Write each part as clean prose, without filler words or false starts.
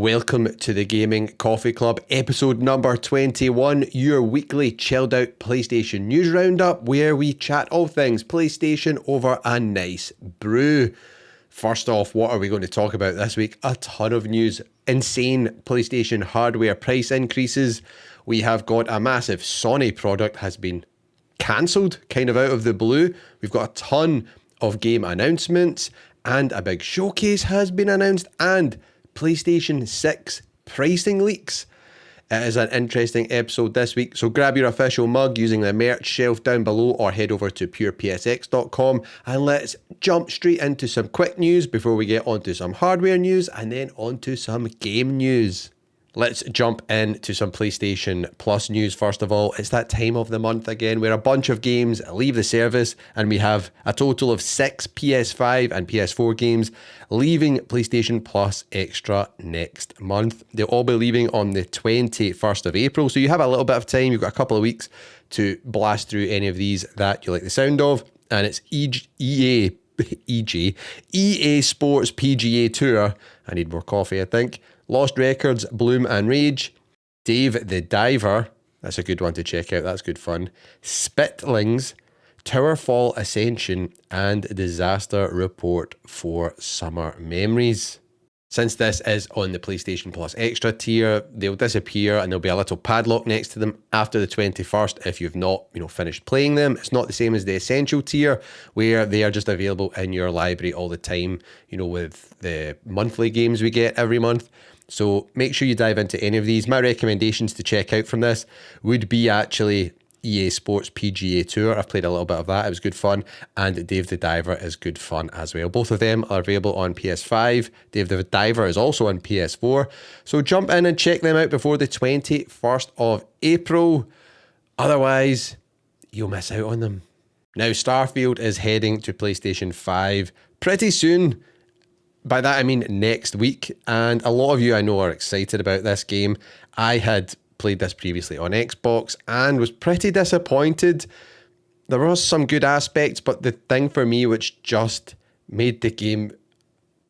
Welcome to the Gaming Coffee Club, episode number 21, your weekly chilled out PlayStation news roundup where we chat all things PlayStation over a nice brew. First off, what are we going to talk about this week? A ton of news. Insane PlayStation hardware price increases. We have got a massive Sony product has been cancelled, kind of out of the blue. We've got a ton of game announcements and a big showcase has been announced and PlayStation 6 pricing leaks. It is an interesting episode this week, so grab your official mug using the merch shelf down below or head over to purepsx.com and let's jump straight into some quick news before we get onto some hardware news and then onto some game news. Let's jump into some PlayStation Plus news first of all. It's that time of the month again where a bunch of games leave the service and we have a total of 6 PS5 and PS4 games leaving PlayStation Plus Extra next month. They'll all be leaving on the 21st of April, so you have a little bit of time. You've got a couple of weeks to blast through any of these that you like the sound of, and it's EA Sports PGA Tour. I need more coffee, I think. Lost Records, Bloom and Rage, Dave the Diver, that's a good one to check out, that's good fun, Spitlings, Towerfall Ascension, and Disaster Report for Summer Memories. Since this is on the PlayStation Plus Extra tier, they'll disappear and there'll be a little padlock next to them after the 21st if you've not, finished playing them. It's not the same as the Essential tier where they are just available in your library all the time, with the monthly games we get every month. So make sure you dive into any of these. My recommendations to check out from this would be actually EA Sports PGA Tour. I've played a little bit of that. It was good fun. And Dave the Diver is good fun as well. Both of them are available on PS5. Dave the Diver is also on PS4. So jump in and check them out before the 21st of April. Otherwise, you'll miss out on them. Now, Starfield is heading to PlayStation 5 pretty soon. By that I mean next week, and a lot of you I know are excited about this game. I had played this previously on Xbox and was pretty disappointed. There was some good aspects, but the thing for me which just made the game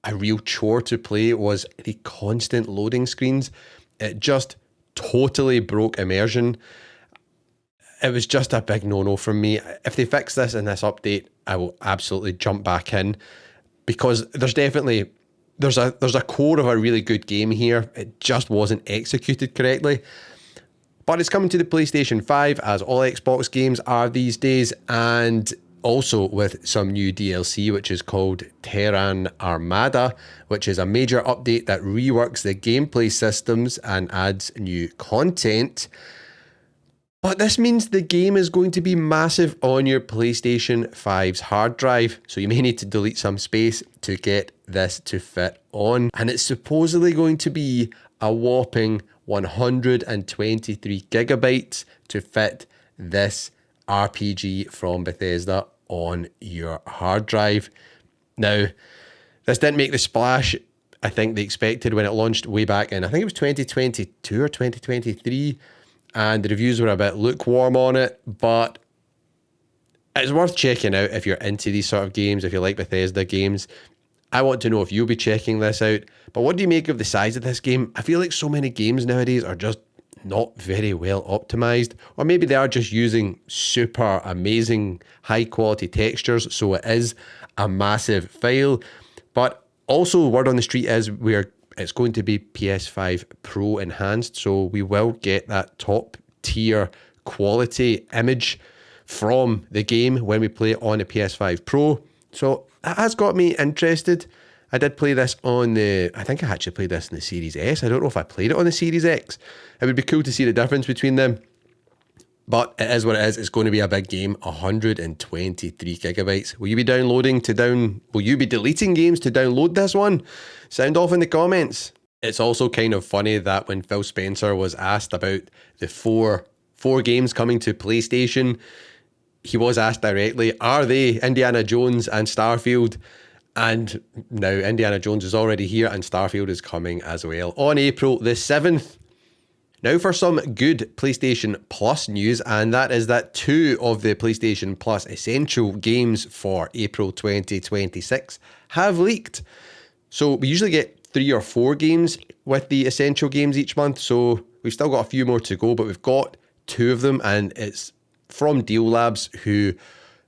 a real chore to play was the constant loading screens. It just totally broke immersion. It was just a big no-no from me. If they fix this in this update, I will absolutely jump back in. Because there's a core of a really good game here. It just wasn't executed correctly. But it's coming to the PlayStation 5, as all Xbox games are these days, and also with some new DLC, which is called Terran Armada, which is a major update that reworks the gameplay systems and adds new content. But this means the game is going to be massive on your PlayStation 5's hard drive, so you may need to delete some space to get this to fit on. And it's supposedly going to be a whopping 123 gigabytes to fit this RPG from Bethesda on your hard drive. Now, this didn't make the splash I think they expected when it launched way back in, I think it was 2022 or 2023. And the reviews were a bit lukewarm on it, but it's worth checking out if you're into these sort of games, if you like Bethesda games. I want to know if you'll be checking this out. But what do you make of the size of this game? I feel like so many games nowadays are just not very well optimized, or maybe they are just using super amazing high quality textures, so it is a massive file. But also, word on the street is it's going to be PS5 Pro enhanced, so we will get that top tier quality image from the game when we play it on a PS5 Pro. So that has got me interested. I did play this I think I actually played this in the Series S. I don't know if I played it on the Series X. It would be cool to see the difference between them. But it is what it is. It's going to be a big game. 123 gigabytes. Will you be will you be deleting games to download this one? Sound off in the comments. It's also kind of funny that when Phil Spencer was asked about the four games coming to PlayStation, he was asked directly, are they Indiana Jones and Starfield? And now Indiana Jones is already here and Starfield is coming as well on April the 7th. Now for some good PlayStation Plus news, and that is that 2 of the PlayStation Plus Essential games for April 2026 have leaked. So we usually get 3 or 4 games with the essential games each month, so we've still got a few more to go, but we've got 2 of them, and it's from Deal Labs, who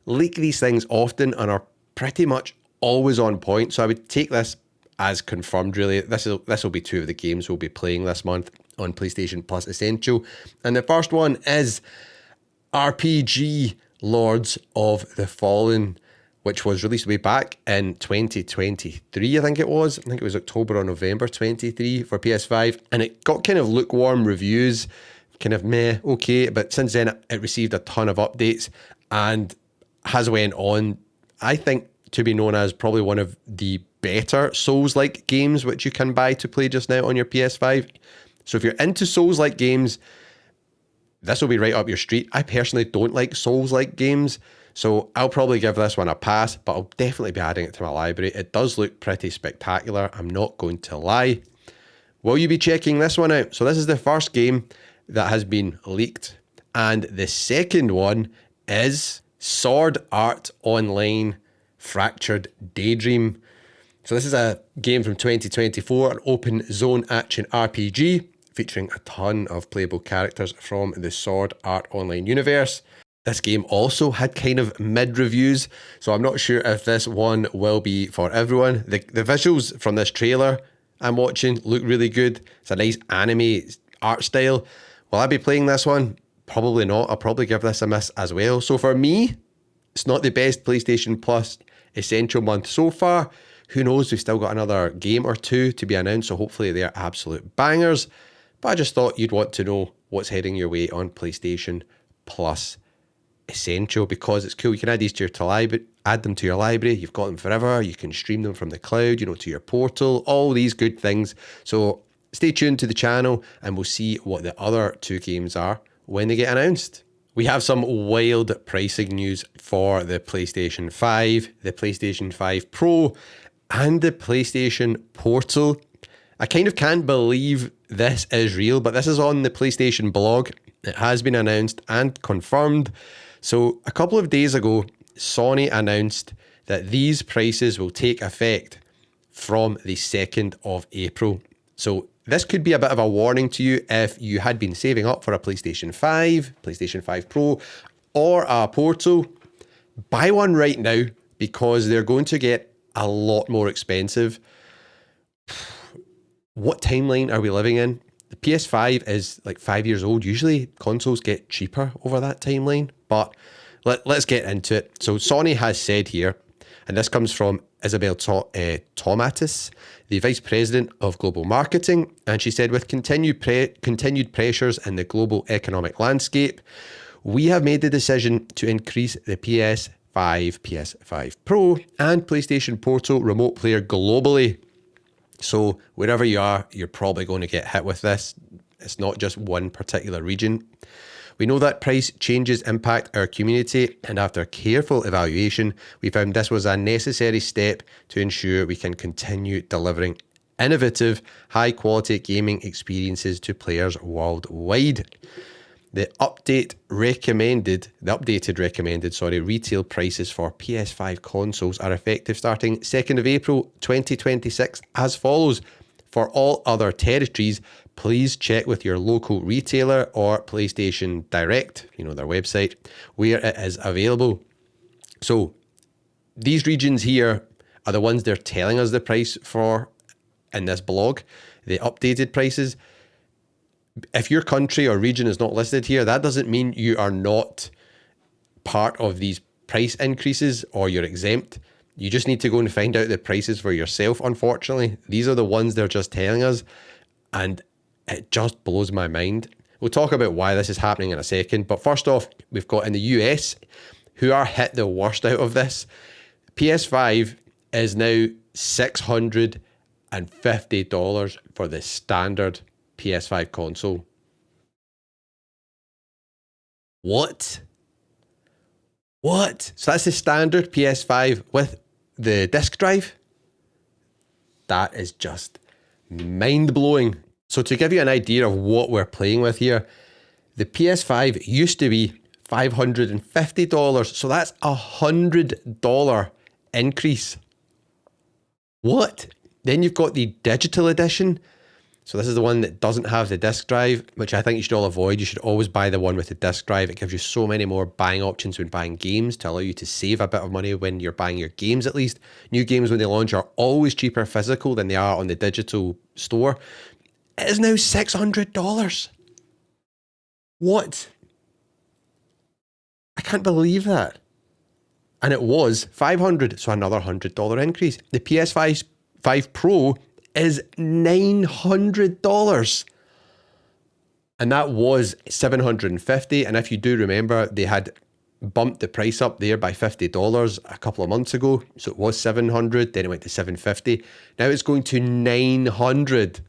leak these things often and are pretty much always on point. So I would take this as confirmed, really. This will be 2 of the games we'll be playing this month on PlayStation Plus Essential. And the first one is RPG Lords of the Fallen, which was released way back in 2023, I think it was. I think it was October or November 23 for PS5. And it got kind of lukewarm reviews, kind of meh, okay. But since then, it received a ton of updates and has went on, I think, to be known as probably one of the better Souls-like games which you can buy to play just now on your PS5. So if you're into Souls-like games, this will be right up your street. I personally don't like Souls-like games, so I'll probably give this one a pass, but I'll definitely be adding it to my library. It does look pretty spectacular, I'm not going to lie. Will you be checking this one out? So this is the first game that has been leaked, and the second one is Sword Art Online Fractured Daydream. So this is a game from 2024, an open zone action RPG featuring a ton of playable characters from the Sword Art Online universe. This game also had kind of mid reviews, so I'm not sure if this one will be for everyone. The visuals from this trailer I'm watching look really good. It's a nice anime art style. Will I be playing this one? Probably not. I'll probably give this a miss as well. So for me, it's not the best PlayStation Plus Essential month so far. Who knows? We've still got another game or 2 to be announced, so hopefully they're absolute bangers. But I just thought you'd want to know what's heading your way on PlayStation Plus Essential, because it's cool. You can add these to add them to your library. You've got them forever. You can stream them from the cloud, to your portal, all these good things. So stay tuned to the channel and we'll see what the other 2 games are when they get announced. We have some wild pricing news for the PlayStation 5, the PlayStation 5 Pro, and the PlayStation Portal. I kind of can't believe this is real, but this is on the PlayStation blog. It has been announced and confirmed. So a couple of days ago, Sony announced that these prices will take effect from the 2nd of April. So this could be a bit of a warning to you if you had been saving up for a PlayStation 5, PlayStation 5 Pro, or a Portal. Buy one right now, because they're going to get a lot more expensive. What timeline are we living in? The PS5 is like 5 years old. Usually consoles get cheaper over that timeline, but let's get into it. So Sony has said here, and this comes from Isabel Tomatis, the Vice President of Global Marketing, and she said, with continued pressures in the global economic landscape, we have made the decision to increase the PS5, PS5 Pro, and PlayStation Portal remote player globally. So wherever you are, you're probably going to get hit with this. It's not just one particular region. We know that price changes impact our community, and after careful evaluation, we found this was a necessary step to ensure we can continue delivering innovative, high-quality gaming experiences to players worldwide. The updated recommended retail prices for PS5 consoles are effective starting 2nd of April 2026 as follows. For all other territories, please check with your local retailer or PlayStation Direct, their website, where it is available. So these regions here are the ones they're telling us the price for in this blog, the updated prices. If your country or region is not listed here, that doesn't mean you are not part of these price increases or you're exempt. You just need to go and find out the prices for yourself, unfortunately. These are the ones they're just telling us, and it just blows my mind. We'll talk about why this is happening in a second, but first off, we've got in the US, who are hit the worst out of this. PS5 is now $650 for the standard PS5 console. What? So that's the standard PS5 with the disc drive? That is just mind-blowing. So to give you an idea of what we're playing with here, the PS5 used to be $550, so that's $100 increase. What? Then you've got the digital edition. So this is the one that doesn't have the disc drive, which I think you should all avoid. You should always buy the one with the disc drive. It gives you so many more buying options when buying games to allow you to save a bit of money when you're buying your games at least. New games when they launch are always cheaper physical than they are on the digital store. It is now $600. What? I can't believe that. And it was $500, so another $100 increase. The PS5 Pro is $900. And that was $750. And if you do remember, they had bumped the price up there by $50 a couple of months ago. So it was $700, then it went to $750. Now it's going to $900.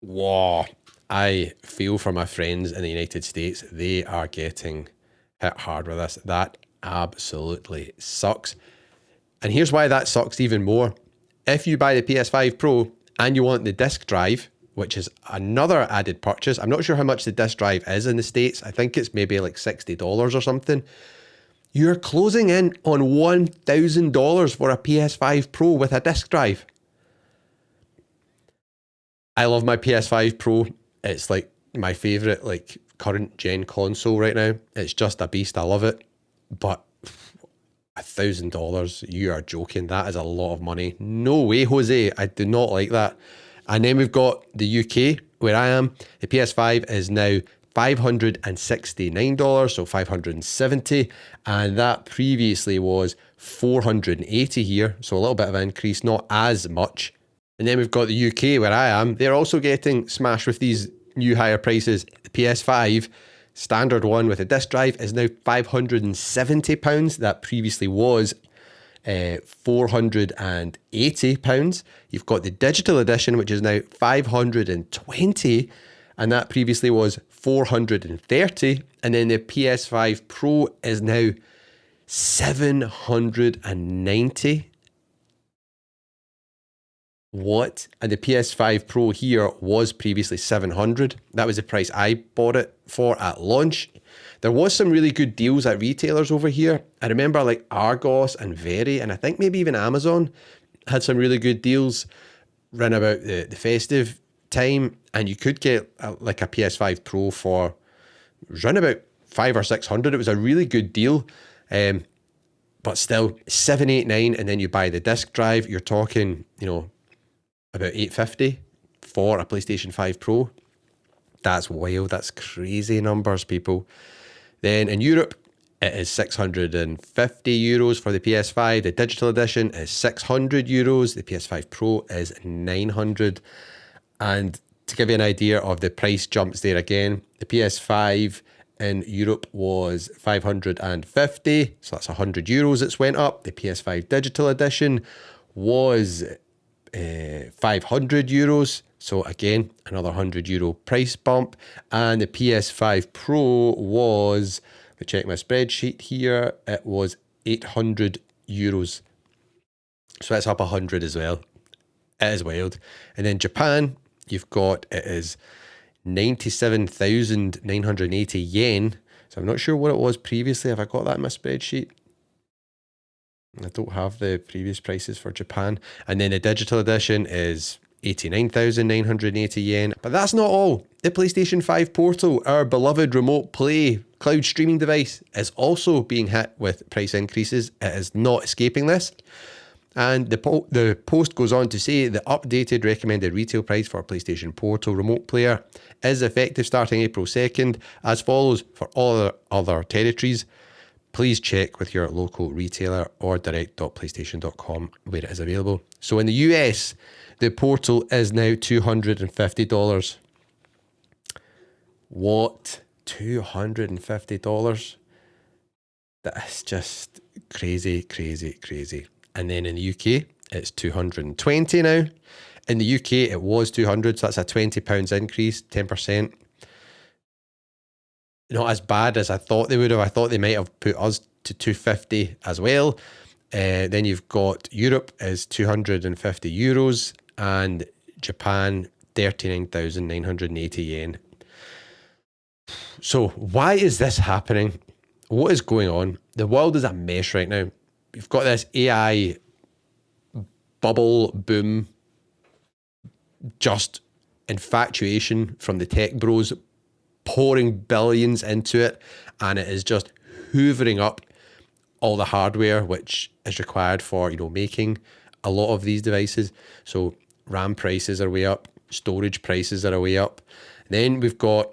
Whoa. I feel for my friends in the United States. They are getting hit hard with this. That absolutely sucks. And here's why that sucks even more. If you buy the PS5 Pro and you want the disc drive, which is another added purchase, I'm not sure how much the disc drive is in the States. I think it's maybe like $60 or something. You're closing in on $1,000 for a PS5 Pro with a disc drive. I love my PS5 Pro. It's like my favorite like current gen console right now. It's just a beast. I love it. But $1,000, you are joking. That is a lot of money. No way, Jose. I do not like that. And then we've got the UK, where I am. The PS5 is now $569, so $570. And that previously was $480 here. So a little bit of an increase, not as much. And then we've got the UK, where I am. They're also getting smashed with these new higher prices. The PS5 standard one with a disc drive is now £570. That previously was £480. You've got the digital edition, which is now $520, and that previously was $430. And then the PS5 Pro is now $790. What? And the PS5 Pro here was previously $700. That was the price I bought it for at launch. There was some really good deals at retailers over here. I remember like Argos and Very, and I think maybe even Amazon had some really good deals around about the festive time, and you could get like a PS5 Pro for around about $500 or $600. It was a really good deal. But still, $789, and then you buy the disc drive, you're talking, about $850 for a PlayStation 5 Pro. That's wild. That's crazy numbers, people. Then in Europe, it is €650 for the PS5. The digital edition is €600. The PS5 Pro is $900. And to give you an idea of the price jumps there again, the PS5 in Europe was $550. So that's €100 it's went up. The PS5 digital edition was €500. So again, another €100 price bump. And the PS5 Pro was, let me check my spreadsheet here, it was €800. So that's up 100 as well. It is wild. And then Japan, you've got, it is 97,980 yen. So I'm not sure what it was previously. Have I got that in my spreadsheet? I don't have the previous prices for Japan. And then the digital edition is 89,980 yen. But that's not all. The PlayStation 5 Portal, our beloved remote play cloud streaming device, is also being hit with price increases. It is not escaping this. And the post goes on to say the updated recommended retail price for PlayStation Portal Remote Player is effective starting April 2nd, as follows for all other territories. Please check with your local retailer or direct.playstation.com where it is available. So in the US, the Portal is now $250. What? $250? That's just crazy, crazy, crazy. And then in the UK, it's $220 now. In the UK, it was $200, so that's a £20 increase, 10%. Not as bad as I thought they would have. I thought they might have put us to $250 as well. Then you've got Europe is €250 and Japan 39,980 yen. So why is this happening? What is going on? The world is a mess right now. You've got this AI bubble boom, just infatuation from the tech bros pouring billions into it, and it is just hoovering up all the hardware which is required for, making a lot of these devices. So RAM prices are way up, storage prices are way up. Then we've got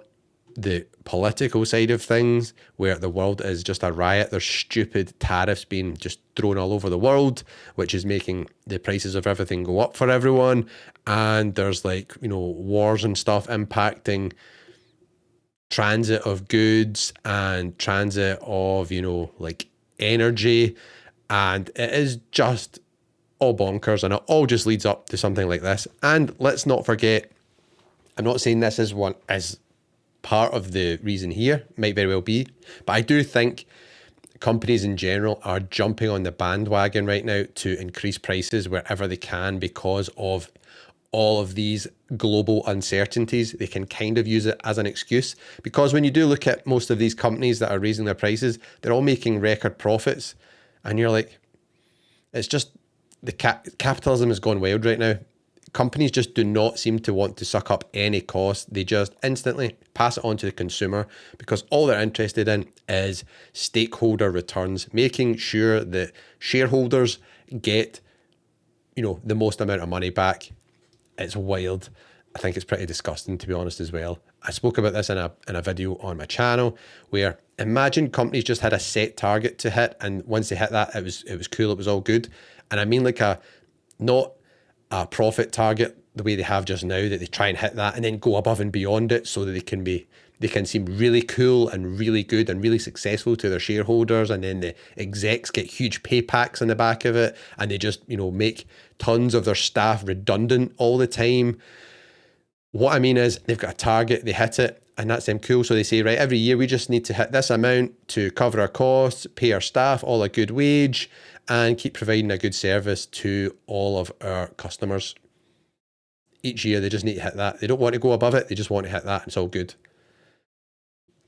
the political side of things, where the world is just a riot. There's stupid tariffs being just thrown all over the world, which is making the prices of everything go up for everyone. And there's wars and stuff impacting transit of goods and transit of, energy. And it is just all bonkers, and it all just leads up to something like this. And let's not forget, I'm not saying this is part of the reason here, might very well be, but I do think companies in general are jumping on the bandwagon right now to increase prices wherever they can because of all of these global uncertainties. They can kind of use it as an excuse, because when you do look at most of these companies that are raising their prices, they're all making record profits, and you're like, it's just the capitalism has gone wild right now. Companies just do not seem to want to suck up any cost. They just instantly pass it on to the consumer, because all they're interested in is stakeholder returns, making sure that shareholders get, the most amount of money back. It's wild. I think it's pretty disgusting, to be honest, as well. I spoke about this in a video on my channel, where imagine companies just had a set target to hit, and once they hit that, it was cool, it was all good. And I mean not a profit target the way they have just now, that they try and hit that and then go above and beyond it so that they can seem really cool and really good and really successful to their shareholders, and then the execs get huge pay packs on the back of it, and they just make tons of their staff redundant all the time. What I mean is, they've got a target, they hit it, and that's them cool. So they say, right, every year we just need to hit this amount to cover our costs, pay our staff all a good wage, and keep providing a good service to all of our customers. Each year they just need to hit that. They don't want to go above it, they just want to hit that. It's all good.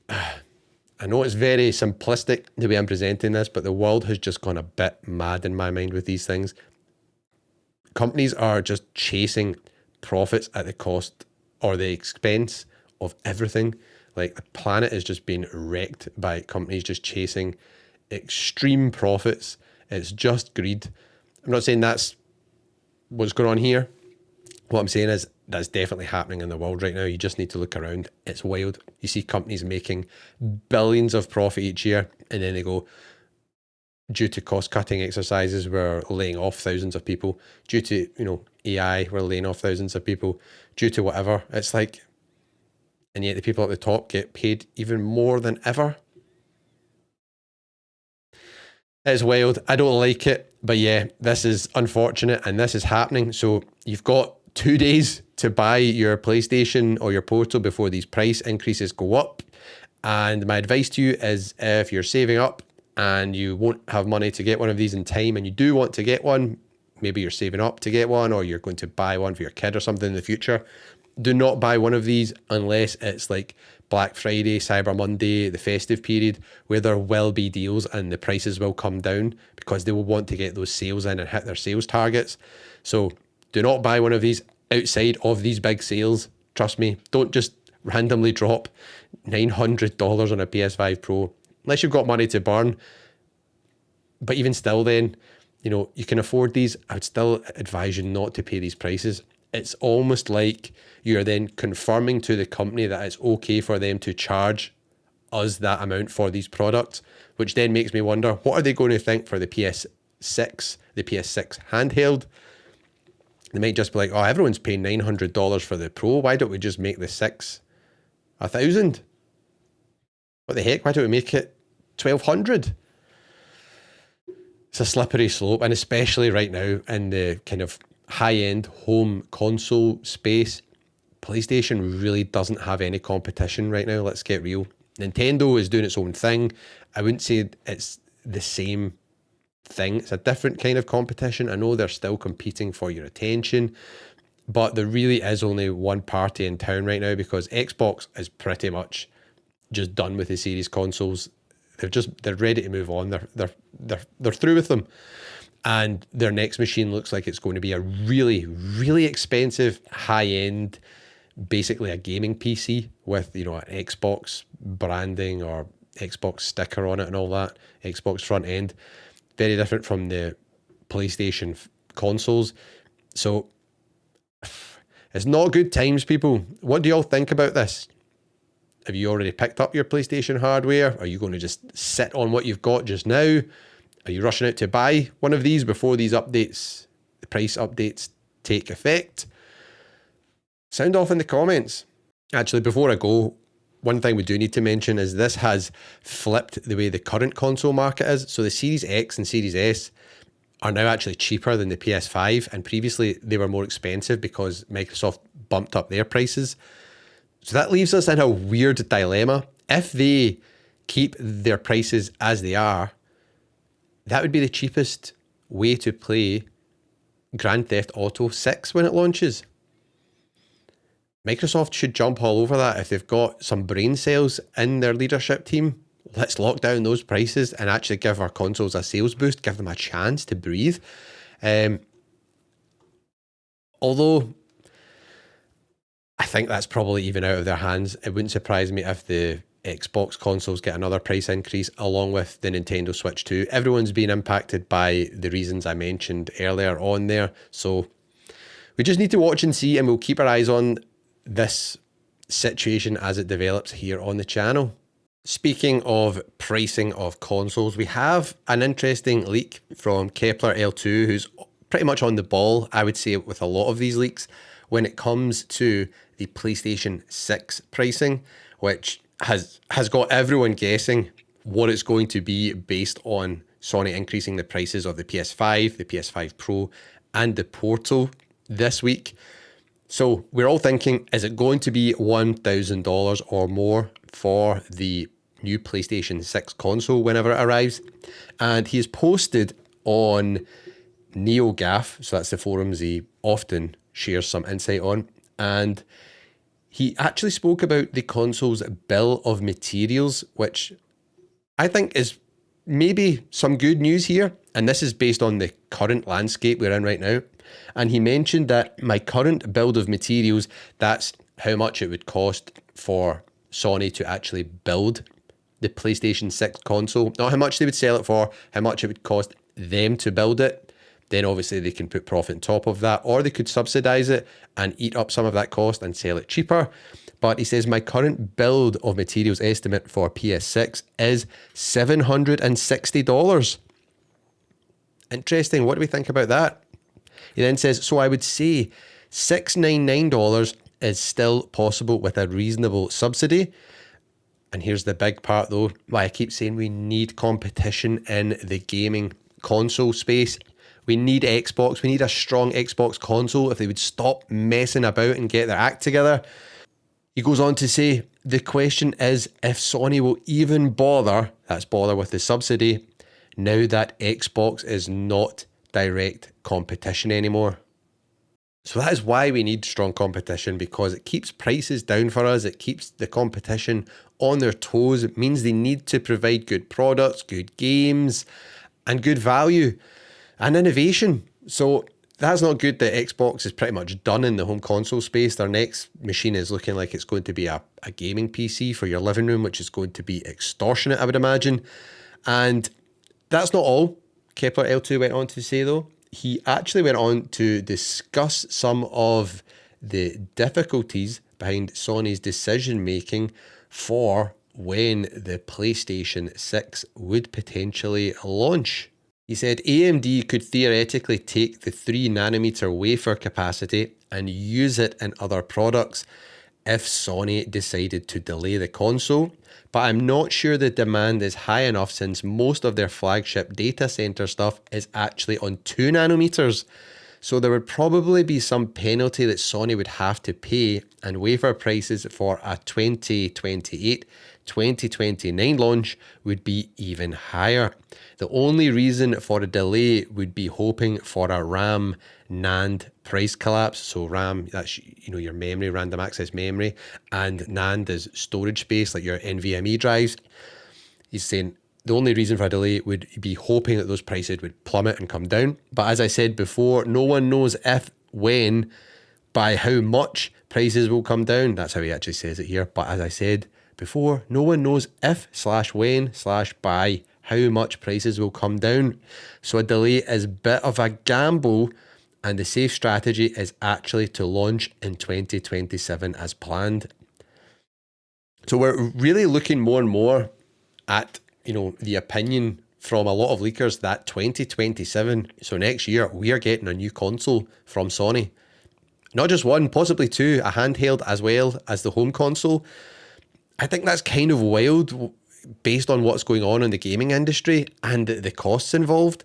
I know it's very simplistic the way I'm presenting this, but the world has just gone a bit mad in my mind with these things. Companies are just chasing profits at the cost or the expense of everything. Like, the planet is just being wrecked by companies just chasing extreme profits. It's just greed. I'm not saying that's what's going on here. What I'm saying is that's definitely happening in the world right now. You just need to look around. It's wild. You see companies making billions of profit each year, and then they go, due to cost-cutting exercises, we're laying off thousands of people. Due to, AI, we're laying off thousands of people. Due to whatever. It's like, and yet the people at the top get paid even more than ever. It's wild. I don't like it, but yeah, this is unfortunate, and this is happening. So you've got 2 days to buy your PlayStation or your Portal before these price increases go up. And my advice to you is, if you're saving up and you won't have money to get one of these in time, and you do want to get one, maybe you're saving up to get one, or you're going to buy one for your kid or something in the future, do not buy one of these unless it's like Black Friday, Cyber Monday, the festive period, where there will be deals and the prices will come down, because they will want to get those sales in and hit their sales targets. So do not buy one of these outside of these big sales. Trust me, don't just randomly drop $900 on a PS5 Pro unless you've got money to burn. But even still, then, you can afford these. I would still advise you not to pay these prices. It's almost like you're then confirming to the company that it's okay for them to charge us that amount for these products, which then makes me wonder, what are they going to think for the PS6 handheld? They might just be like, oh, everyone's paying $900 for the Pro. Why don't we just make the 6 $1,000? What the heck? Why don't we make it $1,200? It's a slippery slope, and especially right now in the kind of high-end home console space, PlayStation really doesn't have any competition right now. Let's get real. Nintendo is doing its own thing. I wouldn't say it's the same thing. It's a different kind of competition. I know they're still competing for your attention, but there really is only one party in town right now, because Xbox is pretty much just done with the series consoles. They're ready to move on. They're through with them. And their next machine looks like it's going to be a really, really expensive, high-end, basically a gaming PC with, an Xbox branding or Xbox sticker on it and all that, Xbox front end. Very different from the PlayStation consoles. So it's not good times, people. What do y'all think about this? Have you already picked up your PlayStation hardware? Are you going to just sit on what you've got just now? Are you rushing out to buy one of these before these updates, the price updates, take effect? Sound off in the comments. Actually, before I go, one thing we do need to mention is this has flipped the way the current console market is. So the Series X and Series S are now actually cheaper than the PS5, and previously they were more expensive because Microsoft bumped up their prices. So that leaves us in a weird dilemma. If they keep their prices as they are, that would be the cheapest way to play Grand Theft Auto 6 when it launches. Microsoft should jump all over that. If they've got some brain cells in their leadership team, let's lock down those prices and actually give our consoles a sales boost, give them a chance to breathe. Although I think that's probably even out of their hands. It wouldn't surprise me if the Xbox consoles get another price increase along with the Nintendo Switch 2. Everyone's been impacted by the reasons I mentioned earlier on there. So we just need to watch and see, and we'll keep our eyes on this situation as it develops here on the channel. Speaking of pricing of consoles, we have an interesting leak from Kepler L2, who's pretty much on the ball, I would say, with a lot of these leaks when it comes to the PlayStation 6 pricing, which has got everyone guessing what it's going to be based on Sony increasing the prices of the PS5, the PS5 Pro, and the Portal this week. So we're all thinking, is it going to be $1,000 or more for the new PlayStation 6 console whenever it arrives? And he has posted on NeoGAF, so that's the forums he often shares some insight on, and he actually spoke about the console's bill of materials, which I think is maybe some good news here. And this is based on the current landscape we're in right now. And he mentioned that my current build of materials, that's how much it would cost for Sony to actually build the PlayStation 6 console. Not how much they would sell it for, how much it would cost them to build it. Then obviously they can put profit on top of that, or they could subsidize it and eat up some of that cost and sell it cheaper. But he says my current build of materials estimate for PS6 is $760. Interesting. What do we think about that? He then says, so I would say $699 is still possible with a reasonable subsidy. And here's the big part though, why I keep saying we need competition in the gaming console space. We need Xbox. We need a strong Xbox console. If they would stop messing about and get their act together. He goes on to say, the question is if Sony will even bother, that's bother with the subsidy, now that Xbox is not direct competition anymore. So that is why we need strong competition, because it keeps prices down for us. It keeps the competition on their toes. It means they need to provide good products, good games, and good value. And innovation. So that's not good that Xbox is pretty much done in the home console space. Their next machine is looking like it's going to be a gaming PC for your living room, which is going to be extortionate, I would imagine. And that's not all Kepler L2 went on to say, though. He actually went on to discuss some of the difficulties behind Sony's decision-making for when the PlayStation 6 would potentially launch. He said AMD could theoretically take the 3nm wafer capacity and use it in other products if Sony decided to delay the console, but I'm not sure the demand is high enough since most of their flagship data center stuff is actually on 2nm. So there would probably be some penalty that Sony would have to pay, and wafer prices for a 2028 2029 launch would be even higher. The only reason for a delay would be hoping for a RAM NAND price collapse. So RAM, that's your memory, random access memory, and NAND is storage space like your NVMe drives. He's saying The only reason for a delay would be hoping that those prices would plummet and come down. But as I said before, no one knows if, when, by how much prices will come down. That's how he actually says it here. But as I said before, no one knows if / when / by how much prices will come down. So a delay is a bit of a gamble, and the safe strategy is actually to launch in 2027 as planned. So we're really looking more and more at, the opinion from a lot of leakers that 2027, so next year, we are getting a new console from Sony. Not just one, possibly two, a handheld as well as the home console. I think that's kind of wild based on what's going on in the gaming industry and the costs involved.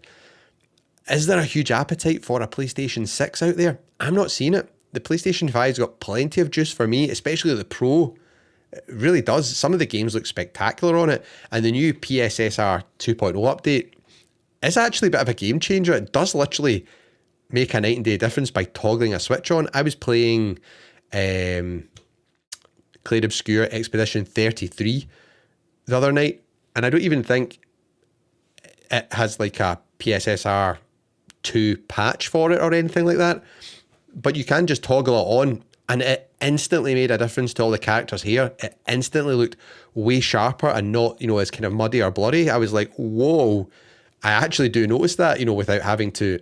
Is there a huge appetite for a PlayStation 6 out there? I'm not seeing it. The PlayStation 5's got plenty of juice for me, especially the Pro. It really does. Some of the games look spectacular on it. And the new PSSR 2.0 update is actually a bit of a game changer. It does literally make a night and day difference by toggling a switch on. I was playing Clair Obscure Expedition 33 the other night, and I don't even think it has like a PSSR 2 patch for it or anything like that. But you can just toggle it on, and it instantly made a difference to all the characters' hair. It instantly looked way sharper and not, as kind of muddy or blurry. I was like, whoa, I actually do notice that, without having to,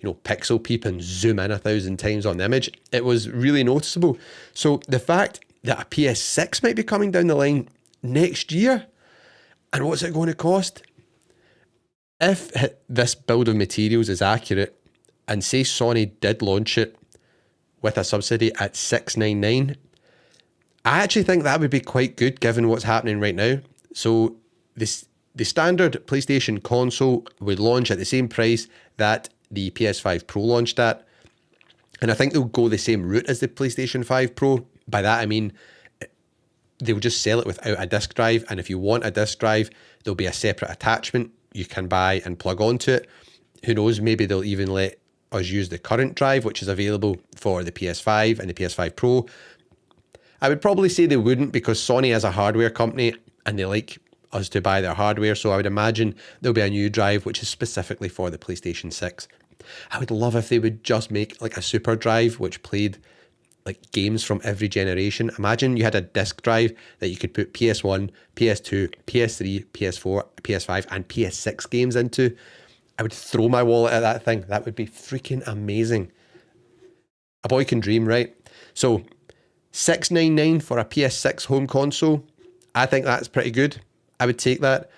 pixel peep and zoom in 1,000 times on the image. It was really noticeable. So the fact that a PS6 might be coming down the line next year, and what's it going to cost? If this build of materials is accurate, and say Sony did launch it with a subsidy at $699, I actually think that would be quite good given what's happening right now. So the standard PlayStation console would launch at the same price that the PS5 Pro launched at. And I think they'll go the same route as the PlayStation 5 Pro. By that I mean they'll just sell it without a disc drive. And if you want a disc drive, there'll be a separate attachment you can buy and plug onto it. Who knows, maybe they'll even let us use the current drive, which is available for the PS5 and the PS5 Pro. I would probably say they wouldn't, because Sony is a hardware company and they like us to buy their hardware. So I would imagine there'll be a new drive which is specifically for the PlayStation 6. I would love if they would just make like a super drive which played like games from every generation. Imagine you had a disc drive that you could put PS1, PS2, PS3, PS4, PS5 and PS6 games into. I would throw my wallet at that thing. That would be freaking amazing. A boy can dream, right? So $699 for a PS6 home console, I think that's pretty good. I would take that.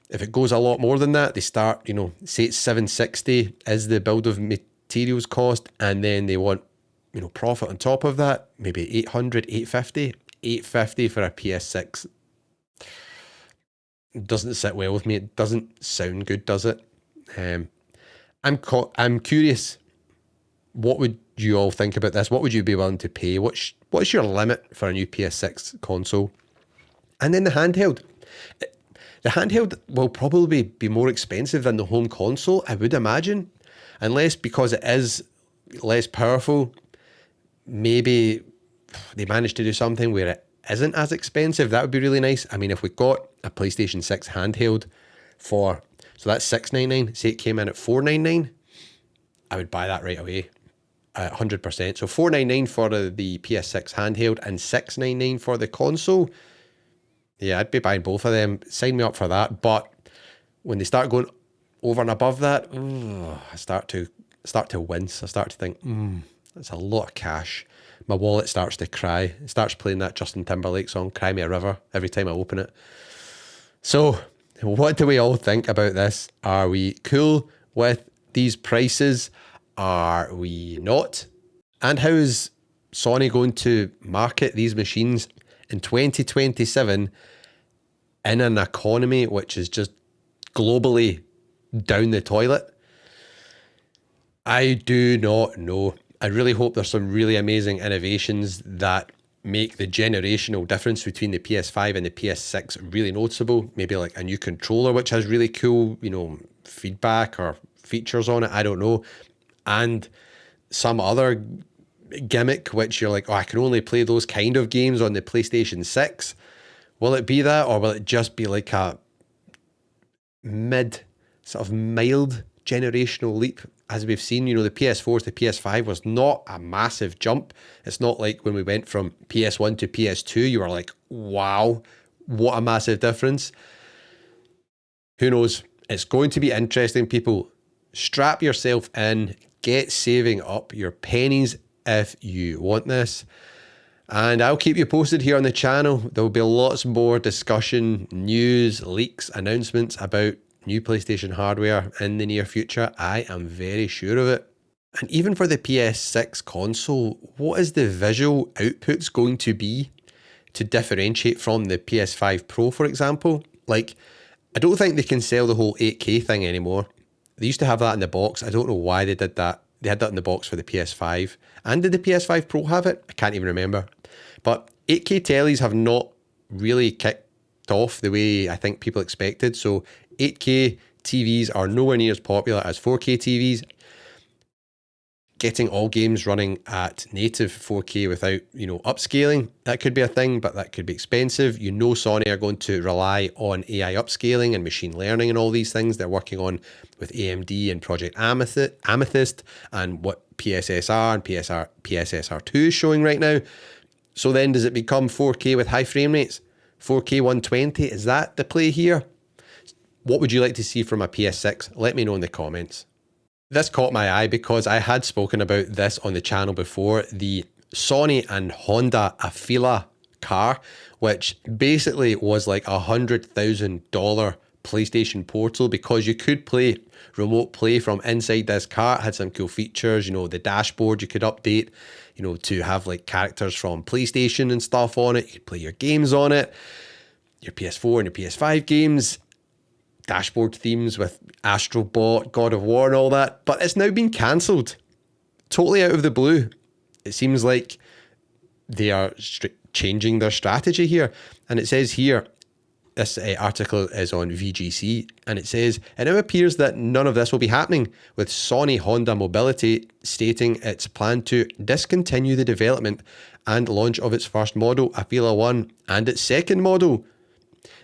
If it goes a lot more than that, they start, say it's $760 is the build of materials cost, and then they want, profit on top of that, maybe $800, $850. $850 for a PS6 doesn't sit well with me. It doesn't sound good, does it? I'm curious, what would you all think about this? What would you be willing to pay? What's your limit for a new PS6 console? And then the handheld. The handheld will probably be more expensive than the home console, I would imagine. Unless, because it is less powerful, maybe they managed to do something where it isn't as expensive. That would be really nice. I mean, if we got a PlayStation 6 handheld so that's $699, say it came in at $499, I would buy that right away, 100%. So $499 for the PS6 handheld and $699 for the console. Yeah, I'd be buying both of them. Sign me up for that. But when they start going over and above that, I start to wince. I start to think, that's a lot of cash. My wallet starts to cry. It starts playing that Justin Timberlake song, Cry Me a River, every time I open it. So what do we all think about this? Are we cool with these prices? Are we not? And how is Sony going to market these machines in 2027 in an economy which is just globally down the toilet? I do not know. I really hope there's some really amazing innovations that make the generational difference between the PS5 and the PS6 really noticeable. Maybe like a new controller which has really cool, feedback or features on it. I don't know. And some other gimmick which you're like, I can only play those kind of games on the PlayStation 6. Will it be that, or will it just be like a mid, sort of mild generational leap. As we've seen, the PS4 to PS5 was not a massive jump. It's not like when we went from PS1 to PS2, you were like, wow, what a massive difference. Who knows? It's going to be interesting, people. Strap yourself in, get saving up your pennies if you want this. And I'll keep you posted here on the channel. There will be lots more discussion, news, leaks, announcements about new PlayStation hardware in the near future. I am very sure of it. And even for the PS6 console, what is the visual outputs going to be to differentiate from the PS5 Pro, for example? Like, I don't think they can sell the whole 8K thing anymore. They used to have that in the box. I don't know why they did that. They had that in the box for the PS5. And did the PS5 Pro have it? I can't even remember. But 8K tellies have not really kicked off the way I think people expected. So 8K TVs are nowhere near as popular as 4K TVs. Getting all games running at native 4K without, upscaling, that could be a thing, but that could be expensive. Sony are going to rely on AI upscaling and machine learning and all these things they're working on with AMD and Project Amethyst and what PSSR and PSSR2 is showing right now. So then does it become 4K with high frame rates? 4K 120, is that the play here? What would you like to see from a PS6? Let me know in the comments. This caught my eye because I had spoken about this on the channel before, the Sony and Honda Afeela car, which basically was like $100,000 PlayStation Portal because you could play remote play from inside this car. It had some cool features, the dashboard you could update, to have like characters from PlayStation and stuff on it. You could play your games on it, your PS4 and your PS5 games. Dashboard themes with Astro Bot, God of War and all that, but it's now been cancelled. Totally out of the blue. It seems like they are changing their strategy here. And it says here, this article is on VGC, and it says, it now appears that none of this will be happening, with Sony Honda Mobility stating its plan to discontinue the development and launch of its first model, Afeela 1, and its second model.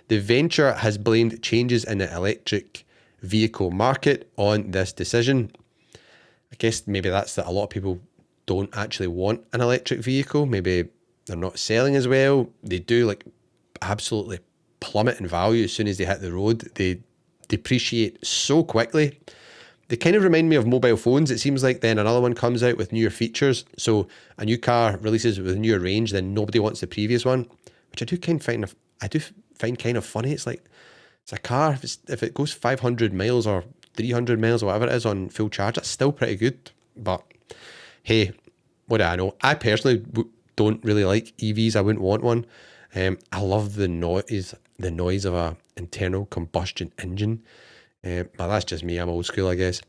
The venture has blamed changes in the electric vehicle market on this decision. I guess maybe that's that a lot of people don't actually want an electric vehicle. Maybe they're not selling as well. They do like absolutely plummet in value as soon as they hit the road. They depreciate so quickly. They kind of remind me of mobile phones. It seems like then another one comes out with newer features. So a new car releases with a newer range, then nobody wants the previous one, which I do find kind of funny. It's like, it's a car, if it goes 500 miles or 300 miles or whatever it is on full charge, that's still pretty good. But hey, what do I know? I personally don't really like EVs. I wouldn't want one. I love the noise of a internal combustion engine. But that's just me. I'm old school, I guess.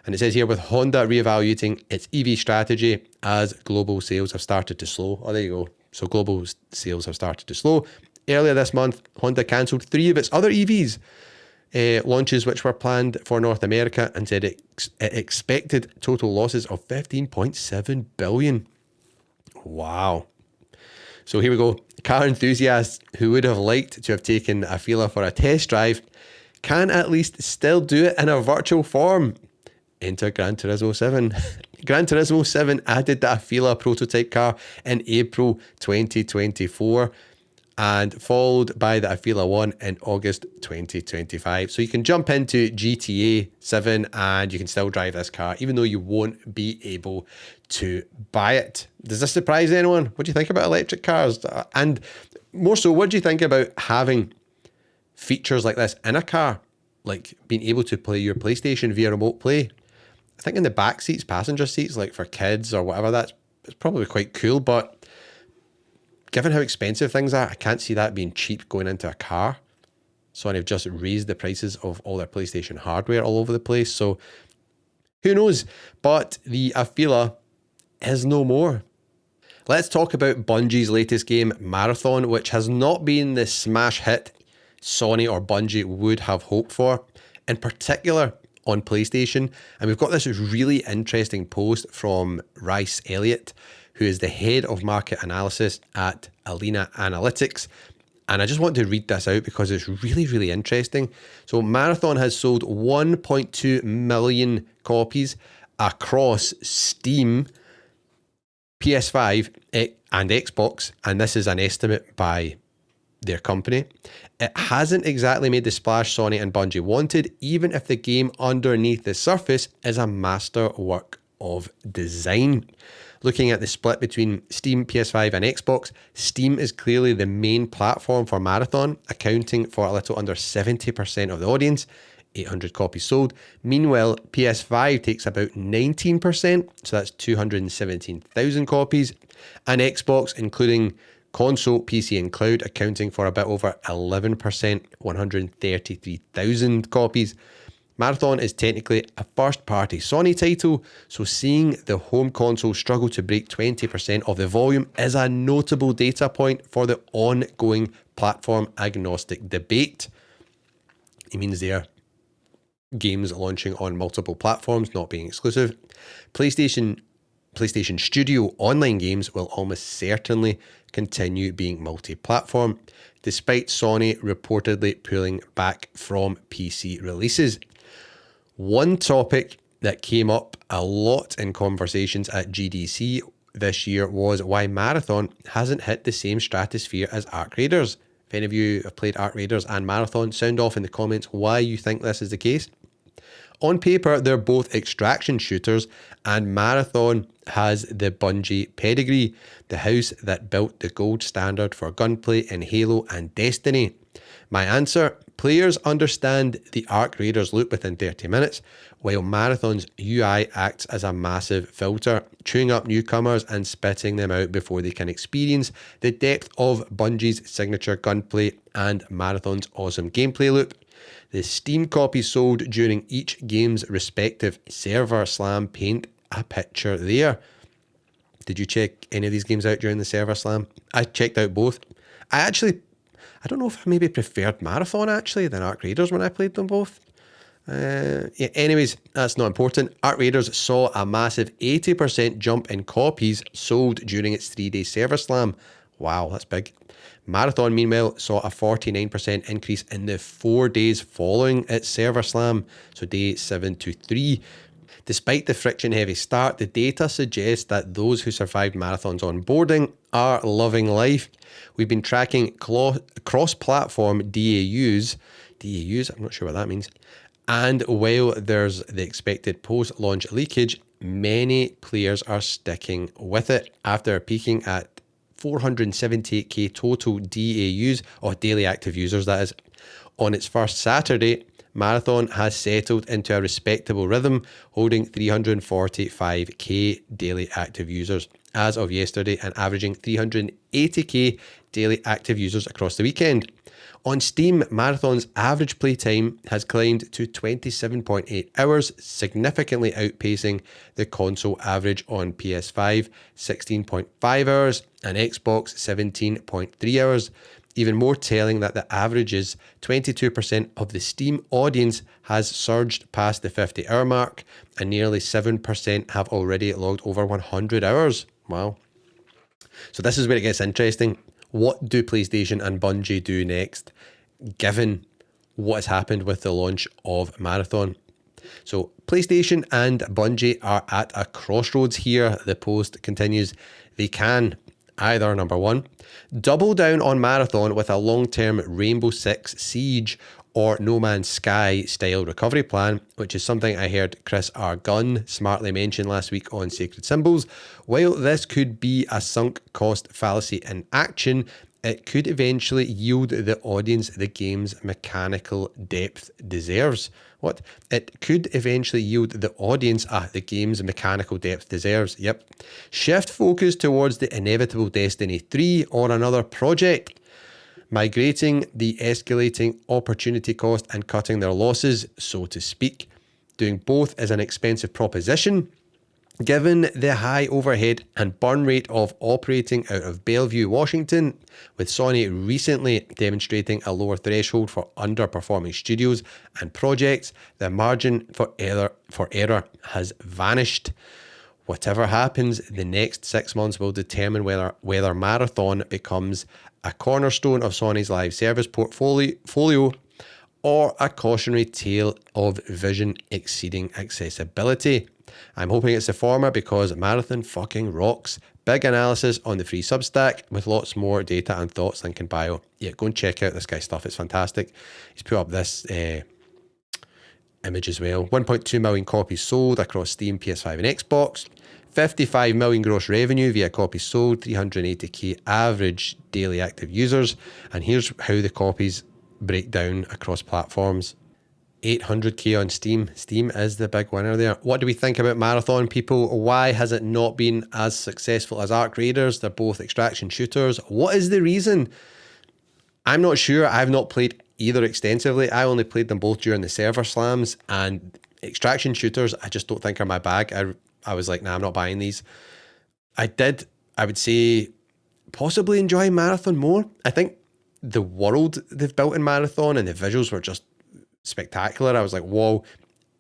And it says here, with Honda reevaluating its EV strategy as global sales have started to slow. Oh, there you go. So global sales have started to slow. Earlier this month, Honda cancelled 3 of its other EVs launches which were planned for North America and said it expected total losses of $15.7 billion. Wow. So here we go. Car enthusiasts who would have liked to have taken Afeela for a test drive can at least still do it in a virtual form. Enter Gran Turismo 7. Gran Turismo 7 added the Afeela prototype car in April 2024 and followed by the Afeela 1 in August 2025. So you can jump into GTA 7 and you can still drive this car, even though you won't be able to buy it. Does this surprise anyone? What do you think about electric cars? And more so, what do you think about having features like this in a car? Like being able to play your PlayStation via remote play. I think in the back seats, passenger seats, like for kids or whatever, it's probably quite cool, but given how expensive things are, I can't see that being cheap going into a car. Sony have just raised the prices of all their PlayStation hardware all over the place. So who knows? But the Afeela is no more. Let's talk about Bungie's latest game, Marathon, which has not been the smash hit Sony or Bungie would have hoped for, in particular on PlayStation. And we've got this really interesting post from Rice Elliott, who is the head of market analysis at Alina Analytics. And I just want to read this out because it's really, really interesting. So Marathon has sold 1.2 million copies across Steam, PS5, and Xbox. And this is an estimate by their company. It hasn't exactly made the splash Sony and Bungie wanted, even if the game underneath the surface is a masterwork of design. Looking at the split between Steam, PS5 and Xbox, Steam is clearly the main platform for Marathon, accounting for a little under 70% of the audience, 800 copies sold. Meanwhile, PS5 takes about 19%, so that's 217,000 copies, and Xbox, including console, PC and cloud, accounting for a bit over 11%, 133,000 copies. Marathon is technically a first-party Sony title, so seeing the home console struggle to break 20% of the volume is a notable data point for the ongoing platform-agnostic debate. It means there are games launching on multiple platforms, not being exclusive. PlayStation Studio online games will almost certainly continue being multi-platform, despite Sony reportedly pulling back from PC releases. One topic that came up a lot in conversations at GDC this year was why Marathon hasn't hit the same stratosphere as Arc Raiders. If any of you have played Arc Raiders and Marathon, sound off in the comments why you think this is the case. On paper, they're both extraction shooters, and Marathon has the Bungie pedigree, the house that built the gold standard for gunplay in Halo and Destiny. My answer: players understand the Arc Raiders loop within 30 minutes, while Marathon's UI acts as a massive filter, chewing up newcomers and spitting them out before they can experience the depth of Bungie's signature gunplay and Marathon's awesome gameplay loop. The Steam copies sold during each game's respective server slam paint a picture there. Did you check any of these games out during the server slam? I checked out both. I don't know if I maybe preferred Marathon actually than Arc Raiders when I played them both. Anyways, that's not important. Arc Raiders saw a massive 80% jump in copies sold during its 3-day server slam. Wow, that's big. Marathon, meanwhile, saw a 49% increase in the 4 days following its server slam, so day 7 to 3. Despite the friction-heavy start, the data suggests that those who survived Marathon's onboarding are loving life. We've been tracking cross-platform DAUs, I'm not sure what that means, and while there's the expected post-launch leakage, many players are sticking with it after peaking at 478k total DAUs, or daily active users that is. On its first Saturday, Marathon has settled into a respectable rhythm, holding 345k daily active users as of yesterday and averaging 380k daily active users across the weekend. On Steam, Marathon's average playtime has climbed to 27.8 hours, significantly outpacing the console average on PS5, 16.5 hours, and Xbox, 17.3 hours. Even more telling that the average is 22% of the Steam audience has surged past the 50-hour mark, and nearly 7% have already logged over 100 hours. Wow. So this is where it gets interesting. What do PlayStation and Bungie do next, given what has happened with the launch of Marathon? So PlayStation and Bungie are at a crossroads here. The post continues. They can either, number one, double down on Marathon with a long-term Rainbow Six Siege or No Man's Sky style recovery plan, which is something I heard Chris R. Gunn smartly mention last week on Sacred Symbols. While this could be a sunk cost fallacy in action, it could eventually yield the audience the game's mechanical depth deserves. What? It could eventually yield the audience the game's mechanical depth deserves. Yep. Shift focus towards the inevitable Destiny 3 or another project. Migrating the escalating opportunity cost and cutting their losses, so to speak. Doing both is an expensive proposition, given the high overhead and burn rate of operating out of Bellevue, Washington, with Sony recently demonstrating a lower threshold for underperforming studios and projects. The margin for error has vanished. Whatever happens, the next 6 months will determine whether Marathon becomes a cornerstone of Sony's live service portfolio or a cautionary tale of vision exceeding accessibility. I'm hoping it's the former because Marathon fucking rocks. Big analysis on the free Substack with lots more data and thoughts, link in bio. Yeah, go and check out this guy's stuff. It's fantastic. He's put up this image as well. 1.2 million copies sold across Steam, PS5 and Xbox. 55 million gross revenue via copies sold. 380k average daily active users. And here's how the copies break down across platforms. 800k on Steam. Steam is the big winner there. What do we think about Marathon, people? Why has it not been as successful as Arc Raiders? They're both extraction shooters. What is the reason? I'm not sure. I've not played either extensively. I only played them both during the server slams, and extraction shooters I just don't think are my bag. I was like, nah, I'm not buying these. I would say possibly enjoy Marathon more. I think the world they've built in Marathon and the visuals were just spectacular. I was like, whoa.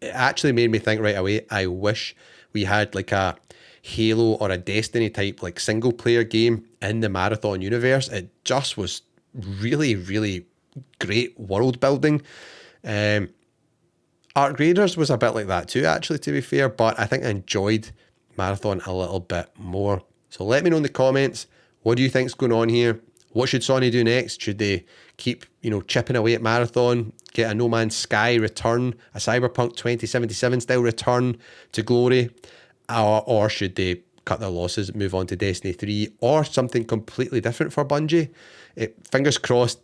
It actually made me think right away, I wish we had like a Halo or a Destiny type like single player game in the Marathon universe. It just was really, really great world building. Arc Raiders was a bit like that too, actually, to be fair, but I think I enjoyed Marathon a little bit more. So let me know in the comments, what do you think's going on here? What should Sony do next? Should they keep, chipping away at Marathon, get a No Man's Sky return, a Cyberpunk 2077 style return to glory? Or should they cut their losses, move on to Destiny 3 or something completely different for Bungie? Fingers crossed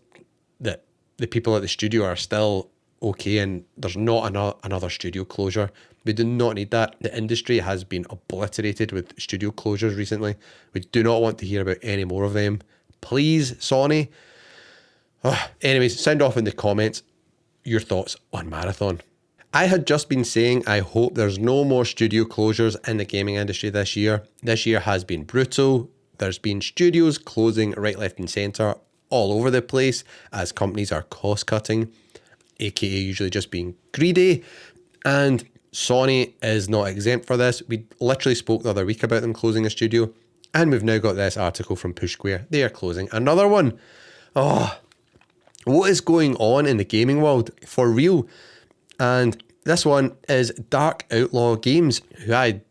that the people at the studio are still okay and there's not another studio closure. We do not need that. The industry has been obliterated with studio closures recently. We do not want to hear about any more of them. Please, Sony. Anyways, sound off in the comments your thoughts on Marathon. I had just been saying I hope there's no more studio closures in the gaming industry this year. This year has been brutal. There's been studios closing right, left and centre all over the place as companies are cost cutting, aka usually just being greedy. And Sony is not exempt for this. We literally spoke the other week about them closing a studio, and we've now got this article from Push Square. They are closing another one. Oh, what is going on in the gaming world for real? And this one is Dark Outlaw Games, who I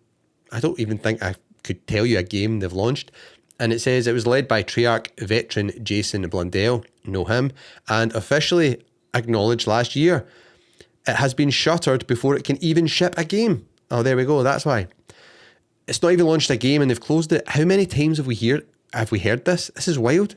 don't even think I could tell you a game they've launched. And it says it was led by Treyarch veteran Jason Blundell, know him, and officially acknowledged last year. It has been shuttered before it can even ship a game. Oh, there we go. That's why. It's not even launched a game and they've closed it. How many times have we heard this? This is wild.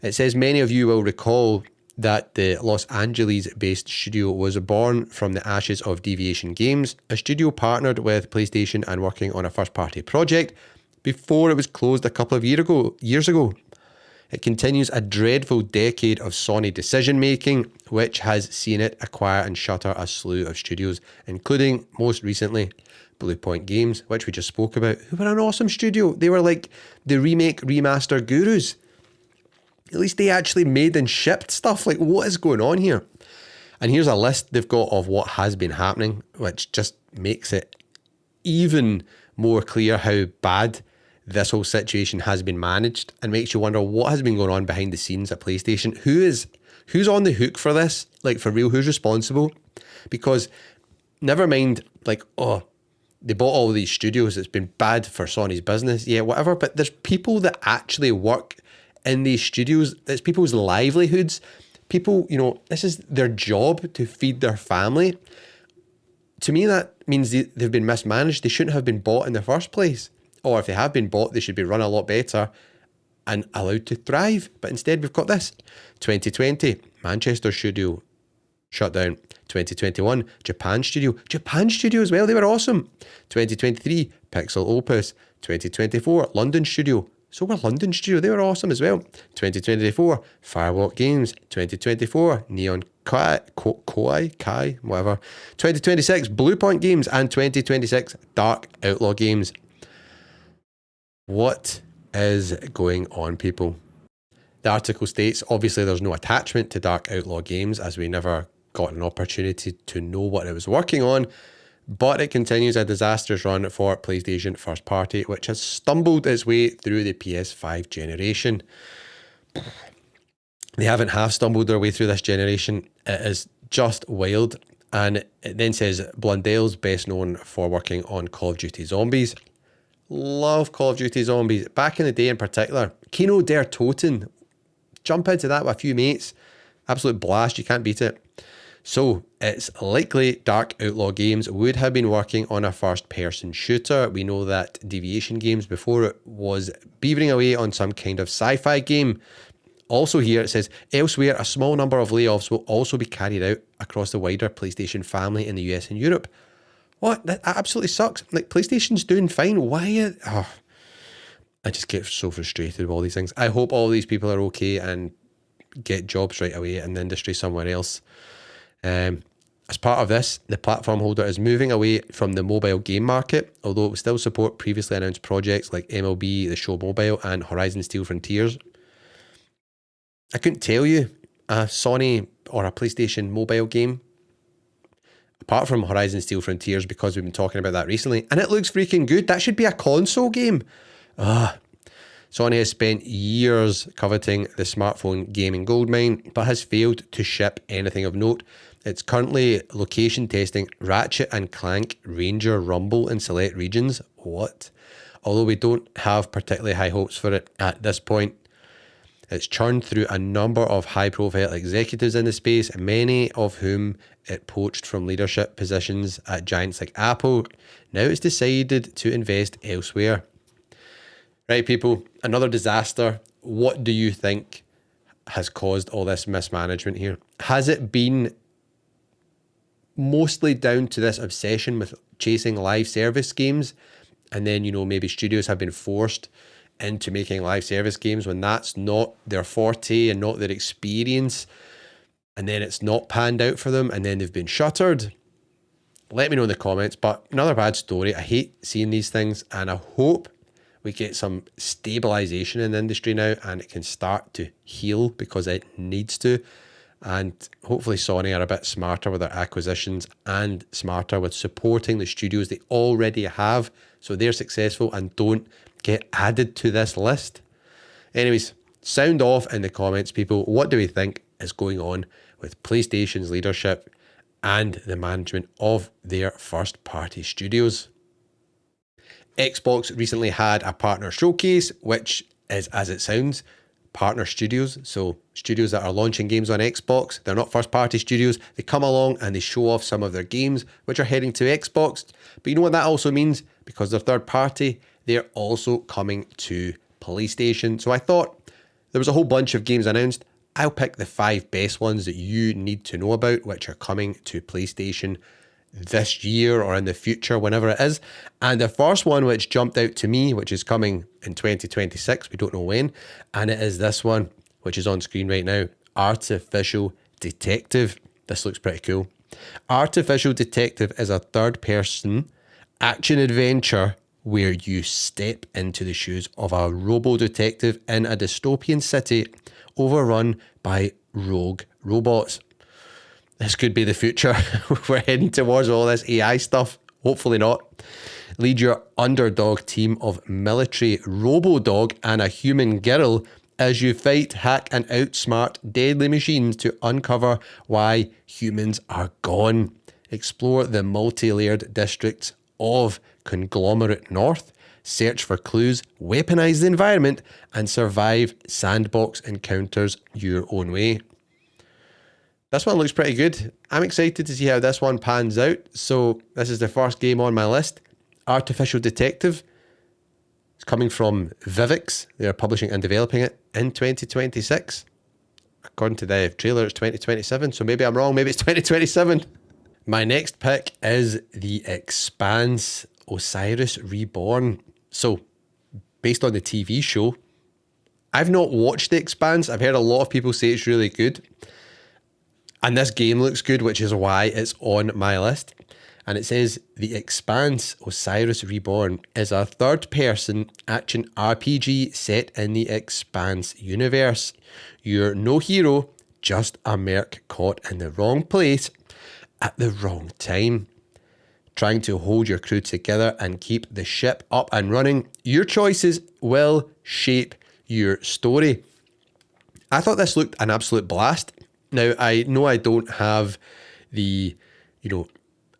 It says many of you will recall that the Los Angeles-based studio was born from the ashes of Deviation Games, a studio partnered with PlayStation and working on a first-party project before it was closed a couple of years ago. It continues a dreadful decade of Sony decision-making, which has seen it acquire and shutter a slew of studios, including, most recently, Bluepoint Games, which we just spoke about, who were an awesome studio. They were like the remake remaster gurus. At least they actually made and shipped stuff. Like, what is going on here? And here's a list they've got of what has been happening, which just makes it even more clear how bad this whole situation has been managed and makes you wonder what has been going on behind the scenes at PlayStation. Who's on the hook for this? Like, for real, who's responsible? Because never mind, like, oh, they bought all these studios, it's been bad for Sony's business. Yeah, whatever. But there's people that actually work in these studios. It's people's livelihoods. People, this is their job to feed their family. To me, that means they've been mismanaged. They shouldn't have been bought in the first place. Or if they have been bought, they should be run a lot better and allowed to thrive. But instead, we've got this. 2020, Manchester studio shut down. 2021, Japan studio as well. They were awesome. 2023, Pixel Opus. 2024, London studio. So were London studio. They were awesome as well. 2024, Firewalk Games. 2024, Neon Kai, whatever. 2026, Bluepoint Games. And 2026, Dark Outlaw Games. What is going on, people? The article states, obviously there's no attachment to Dark Outlaw Games as we never got an opportunity to know what it was working on, but it continues a disastrous run for PlayStation first party, which has stumbled its way through the PS5 generation. They haven't half stumbled their way through this generation. It is just wild. And it then says Blundell's best known for working on Call of Duty Zombies. Love Call of Duty Zombies. Back in the day in particular, Kino der Toten. Jump into that with a few mates. Absolute blast. You can't beat it. So it's likely Dark Outlaw Games would have been working on a first-person shooter. We know that Deviation Games before it was beavering away on some kind of sci-fi game. Also here it says, elsewhere, a small number of layoffs will also be carried out across the wider PlayStation family in the US and Europe. What? That absolutely sucks. Like, PlayStation's doing fine. Why? I just get so frustrated with all these things. I hope all these people are okay and get jobs right away in the industry somewhere else. As part of this, the platform holder is moving away from the mobile game market, although it will still support previously announced projects like MLB, The Show Mobile, and Horizon Steel Frontiers. I couldn't tell you a Sony or a PlayStation mobile game, apart from Horizon Steel Frontiers, because we've been talking about that recently, and it looks freaking good. That should be a console game. Sony has spent years coveting the smartphone gaming goldmine, but has failed to ship anything of note. It's currently location testing Ratchet and Clank Ranger Rumble in select regions. What? Although we don't have particularly high hopes for it at this point. It's churned through a number of high-profile executives in the space, many of whom it poached from leadership positions at giants like Apple. Now it's decided to invest elsewhere. Right, people, another disaster. What do you think has caused all this mismanagement here? Has it been mostly down to this obsession with chasing live service games, and then, you know, maybe studios have been forced into making live service games when that's not their forte and not their experience, and then it's not panned out for them, and then they've been shuttered? Let me know in the comments. But another bad story. I hate seeing these things, and I hope we get some stabilization in the industry now and it can start to heal, because it needs to. And hopefully Sony are a bit smarter with their acquisitions and smarter with supporting the studios they already have, so they're successful and don't get added to this list. Anyways, sound off in the comments, people. What do we think is going on with PlayStation's leadership and the management of their first-party studios? Xbox recently had a partner showcase, which is, as it sounds, partner studios. So studios that are launching games on Xbox, they're not first-party studios. They come along and they show off some of their games, which are heading to Xbox. But you know what that also means? Because they're third-party, they're also coming to PlayStation. So I thought there was a whole bunch of games announced. I'll pick the 5 best ones that you need to know about, which are coming to PlayStation this year or in the future, whenever it is. And the first one which jumped out to me, which is coming in 2026, we don't know when, and it is this one, which is on screen right now, Artificial Detective. This looks pretty cool. Artificial Detective is a third-person action adventure where you step into the shoes of a robo-detective in a dystopian city overrun by rogue robots. This could be the future. We're heading towards all this AI stuff. Hopefully not. Lead your underdog team of military robo-dog and a human girl as you fight, hack, and outsmart deadly machines to uncover why humans are gone. Explore the multi-layered districts of Conglomerate North, search for clues, weaponize the environment, and survive sandbox encounters your own way. This one looks pretty good. I'm excited to see how this one pans out. So this is the first game on my list. Artificial Detective. It's coming from Vivix. They're publishing and developing it in 2026. According to the trailer, it's 2027. So maybe I'm wrong. Maybe it's 2027. My next pick is The Expanse: Osiris Reborn. So based on the TV show, I've not watched The Expanse. I've heard a lot of people say it's really good. And this game looks good, which is why it's on my list. And it says, The Expanse: Osiris Reborn is a third-person action RPG set in the Expanse universe. You're no hero, just a merc caught in the wrong place at the wrong time. trying to hold your crew together and keep the ship up and running. Your choices will shape your story. I thought this looked an absolute blast. Now, I know I don't have the,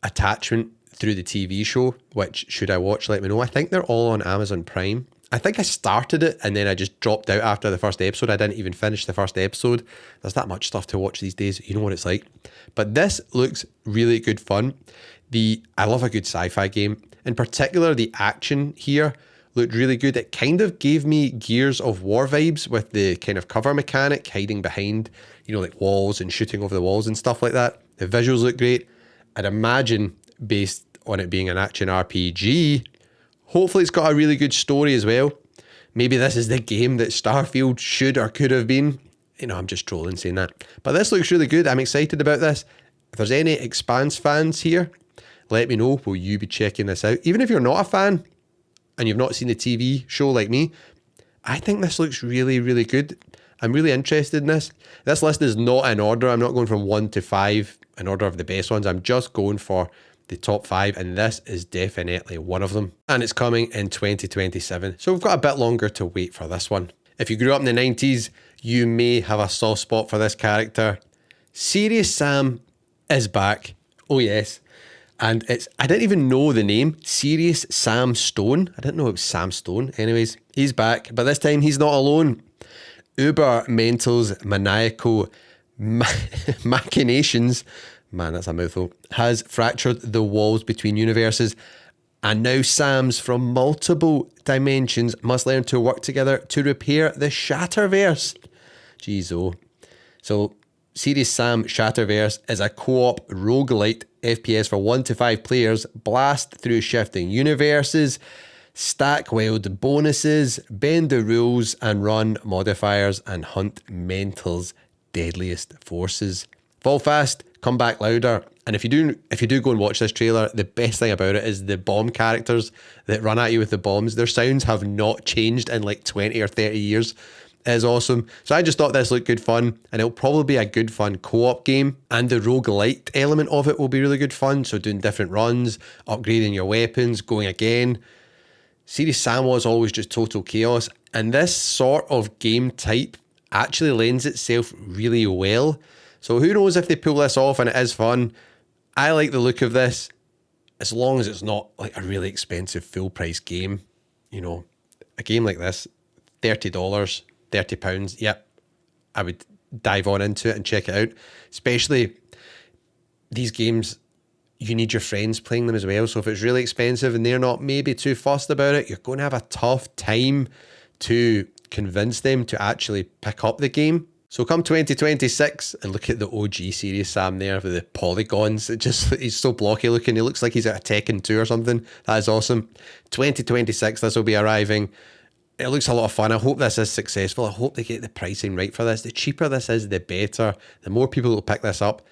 attachment through the TV show, which should I watch, let me know. I think they're all on Amazon Prime. I think I started it and then I just dropped out after the first episode. I didn't even finish the first episode. There's that much stuff to watch these days. You know what it's like. But this looks really good fun. I love a good sci-fi game. In particular, the action here looked really good. It kind of gave me Gears of War vibes with the kind of cover mechanic, hiding behind, like walls and shooting over the walls and stuff like that. The visuals look great. I'd imagine, based on it being an action RPG, hopefully it's got a really good story as well. Maybe this is the game that Starfield should or could have been. I'm just trolling saying that. But this looks really good. I'm excited about this. If there's any Expanse fans here, let me know. Will you be checking this out? Even if you're not a fan and you've not seen the TV show like me, I think this looks really, really good. I'm really interested in this. This list is not in order. I'm not going from 1 to 5 in order of the best ones. I'm just going for the top 5, and this is definitely one of them. And it's coming in 2027. So we've got a bit longer to wait for this one. If you grew up in the 90s, you may have a soft spot for this character. Serious Sam is back. Oh yes. And I didn't even know the name. Serious Sam Stone. I didn't know it was Sam Stone. Anyways, he's back. But this time he's not alone. Uber Mental's maniacal machinations, man, that's a mouthful, has fractured the walls between universes. And now Sams from multiple dimensions must learn to work together to repair the Shatterverse. Jeez, oh. So, Serious Sam Shatterverse is a co-op roguelite FPS for 1 to 5 players. Blast through shifting universes, stack wild bonuses, bend the rules, and run modifiers and hunt Mental's deadliest forces. Fall fast, come back louder. And if you do go and watch this trailer, the best thing about it is the bomb characters that run at you with the bombs. Their sounds have not changed in like 20 or 30 years. It is awesome. So I just thought this looked good fun, and it'll probably be a good fun co-op game. And the roguelite element of it will be really good fun. So doing different runs, upgrading your weapons, going again. Serious Sam was always just total chaos. And this sort of game type actually lends itself really well. So who knows if they pull this off and it is fun. I like the look of this, as long as it's not like a really expensive full price game. A game like this, $30, £30, yep, I would dive on into it and check it out. Especially these games, you need your friends playing them as well. So if it's really expensive and they're not maybe too fussed about it, you're going to have a tough time to convince them to actually pick up the game. So come 2026, and look at the OG Serious Sam there with the polygons. He's so blocky looking. He looks like he's at a Tekken 2 or something. That is awesome. 2026, this will be arriving. It looks a lot of fun. I hope this is successful. I hope they get the pricing right for this. The cheaper this is, the better. The more people will pick this up,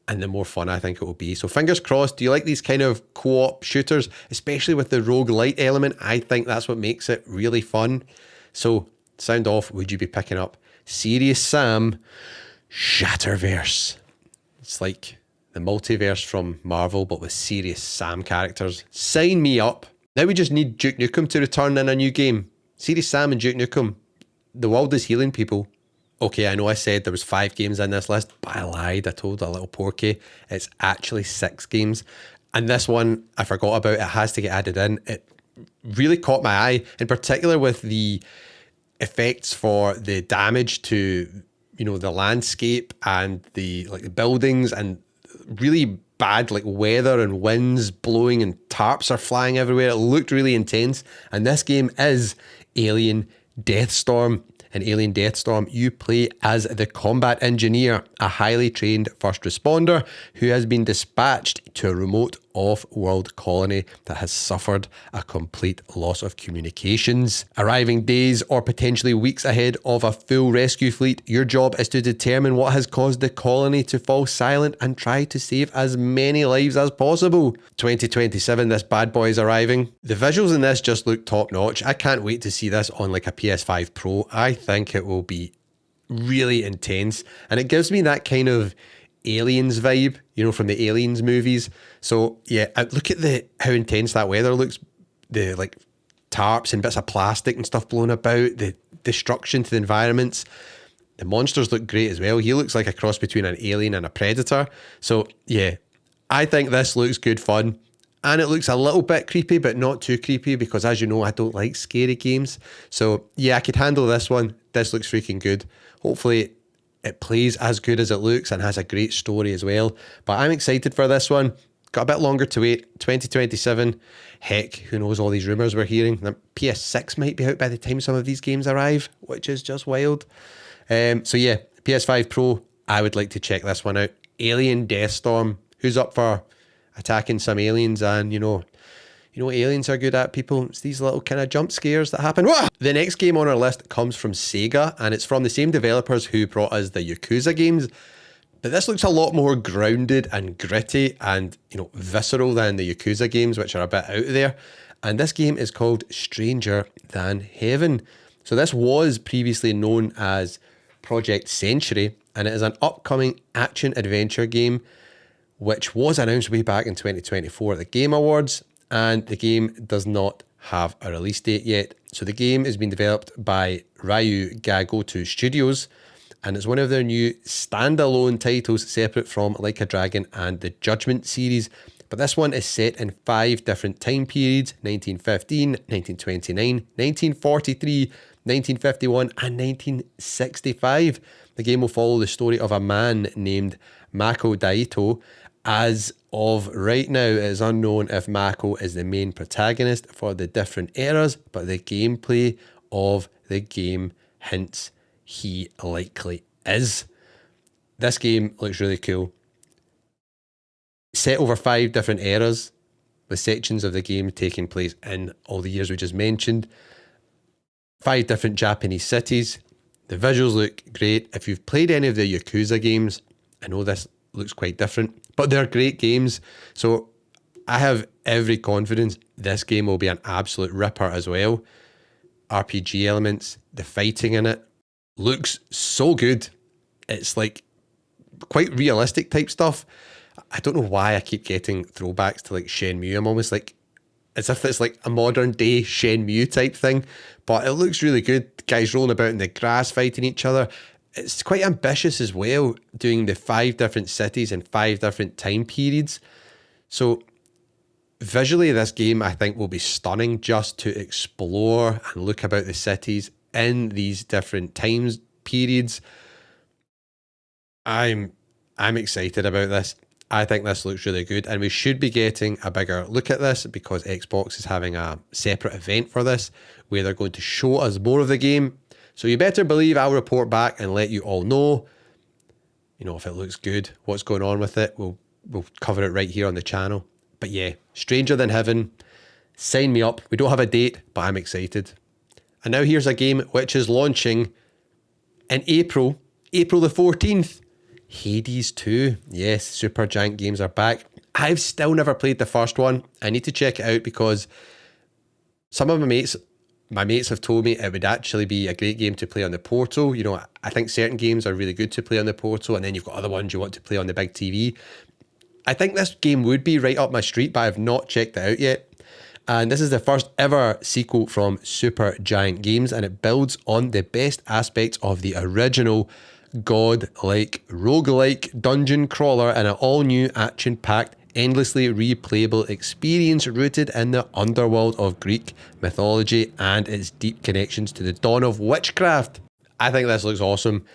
and the more fun I think it will be. So fingers crossed. Do you like these kind of co-op shooters, especially with the roguelite element? I think that's what makes it really fun. So sound off. Would you be picking up Serious Sam Shatterverse? It's like the multiverse from Marvel, but with Serious Sam characters. Sign me up. Now we just need Duke Nukem to return in a new game. Serious Sam and Duke Nukem. The world is healing, people. Okay, I know I said there was 5 games in this list, but I lied. I told a little porky. It's actually 6 games. And this one, I forgot about. It has to get added in. It really caught my eye, in particular with the effects for the damage to, the landscape and the buildings, and really bad weather and winds blowing and tarps are flying everywhere. It looked really intense. And this game is Alien Deathstorm. In Alien Deathstorm, you play as the combat engineer, a highly trained first responder who has been dispatched to a remote off-world colony that has suffered a complete loss of communications. Arriving days or potentially weeks ahead of a full rescue fleet, your job is to determine what has caused the colony to fall silent and try to save as many lives as possible. 2027, this bad boy is arriving. The visuals in this just look top notch. I can't wait to see this on a PS5 Pro. I think it will be really intense, and it gives me that kind of Aliens vibe, you know, from the Aliens movies. So yeah, look at how intense that weather looks. The like tarps and bits of plastic and stuff blown about, the destruction to the environments. The monsters look great as well. He looks like a cross between an alien and a predator. So yeah, I think this looks good fun. And it looks a little bit creepy, but not too creepy because, as you know, I don't like scary games. So yeah, I could handle this one. This looks freaking good. Hopefully it plays as good as it looks and has a great story as well. But I'm excited for this one. Got a bit longer to wait. 2027. Heck, who knows all these rumours we're hearing. The PS6 might be out by the time some of these games arrive, which is just wild. So yeah, PS5 Pro, I would like to check this one out. Alien Deathstorm. Who's up for attacking some aliens? And you know what aliens are good at, people? It's these little kind of jump scares that happen. Wah! The next game on our list comes from Sega, and it's from the same developers who brought us the Yakuza games. But this looks a lot more grounded and gritty and, you know, visceral than the Yakuza games, which are a bit out there. And this game is called Stranger Than Heaven. So this was previously known as Project Century, and it is an upcoming action-adventure game which was announced way back in 2024 at the Game Awards, and the game does not have a release date yet. So the game is being developed by Ryu Ga Goto Studios, and it's one of their new standalone titles separate from Like a Dragon and the Judgment series. But this one is set in 5 different time periods: 1915, 1929, 1943, 1951, and 1965. The game will follow the story of a man named Mako Daito. As of right now, it is unknown if Mako is the main protagonist for the different eras, but the gameplay of the game hints he likely is. This game looks really cool. Set over 5 different eras, with sections of the game taking place in all the years we just mentioned. 5 different Japanese cities. The visuals look great. If you've played any of the Yakuza games, I know this looks quite different, but they're great games. So I have every confidence this game will be an absolute ripper as well. RPG elements, the fighting in it looks so good. It's like quite realistic type stuff. I don't know why I keep getting throwbacks to like Shenmue. I'm almost like, as if it's like a modern day Shenmue type thing, but it looks really good. The guys rolling about in the grass fighting each other. It's quite ambitious as well, doing the 5 different cities and 5 different time periods. So visually, this game I think will be stunning just to explore and look about the cities in these different times periods. I'm excited about this. I think this looks really good, and we should be getting a bigger look at this because Xbox is having a separate event for this where they're going to show us more of the game. So you better believe I'll report back and let you all know, you know, if it looks good, what's going on with it. We'll cover it right here on the channel. But yeah, Stranger Than Heaven, sign me up. We don't have a date, but I'm excited. And now here's a game which is launching in April the 14th. Hades 2. Yes, Supergiant Games are back. I've still never played the first one. I need to check it out because some of my mates have told me it would actually be a great game to play on the Portal. You know, I think certain games are really good to play on the Portal, and then you've got other ones you want to play on the big TV. I think this game would be right up my street, but I've not checked it out yet. And this is the first ever sequel from Supergiant Games, and it builds on the best aspects of the original god-like roguelike dungeon crawler in an all-new action-packed, endlessly replayable experience rooted in the underworld of Greek mythology and its deep connections to the dawn of witchcraft. I think this looks awesome.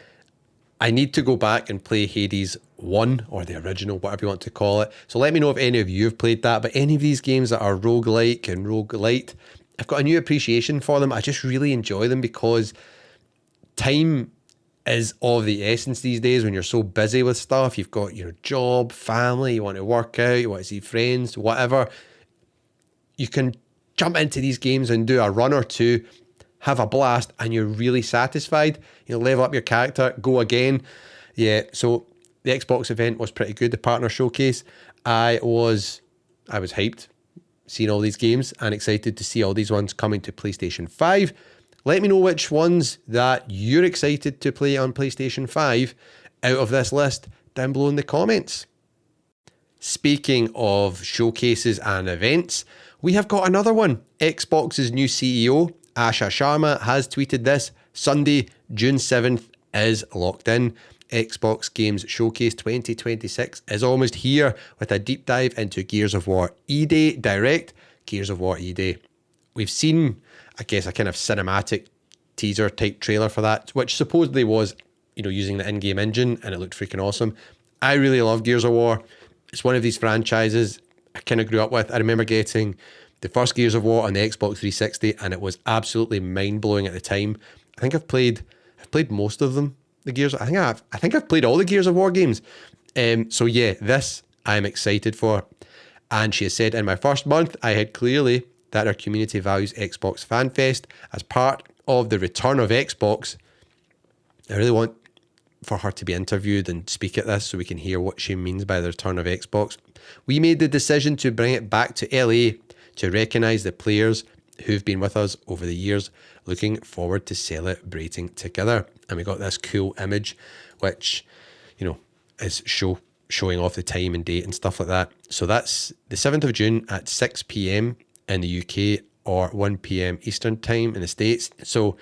I need to go back and play Hades 1, or the original, whatever you want to call it. So let me know if any of you have played that. But any of these games that are roguelike and roguelite, I've got a new appreciation for them. I just really enjoy them because time is of the essence these days when you're so busy with stuff. You've got your job, family, you want to work out, you want to see friends, whatever. You can jump into these games and do a run or two, have a blast, and you're really satisfied. You know, level up your character, go again. Yeah, so the Xbox event was pretty good, the partner showcase. I was hyped seeing all these games and excited to see all these ones coming to PlayStation 5. Let me know which ones that you're excited to play on PlayStation 5 out of this list. down below in the comments. Speaking of showcases and events, we have got another one. Xbox's new CEO, Asha Sharma, has tweeted this: Sunday, June 7th is locked in. Xbox Games Showcase 2026 is almost here with a deep dive into Gears of War E-Day Direct. Gears of War E-Day. We've seen, I guess, a kind of cinematic teaser type trailer for that, which supposedly was, using the in-game engine, and it looked freaking awesome. I really love Gears of War. It's one of these franchises I kind of grew up with. I remember getting the first Gears of War on the Xbox 360, and it was absolutely mind-blowing at the time. I think I've played most of them. The Gears, I think I've played all the Gears of War games. So yeah, this I'm excited for. And she has said, in my first month, I had clearly that our community values Xbox Fan Fest as part of the return of Xbox. I really want for her to be interviewed and speak at this so we can hear what she means by the return of Xbox. We made the decision to bring it back to LA to recognise the players who've been with us over the years, looking forward to celebrating together. And we got this cool image, which, is showing off the time and date and stuff like that. So that's the 7th of June at 6 p.m. in the UK or 1 p.m. Eastern time in the States. So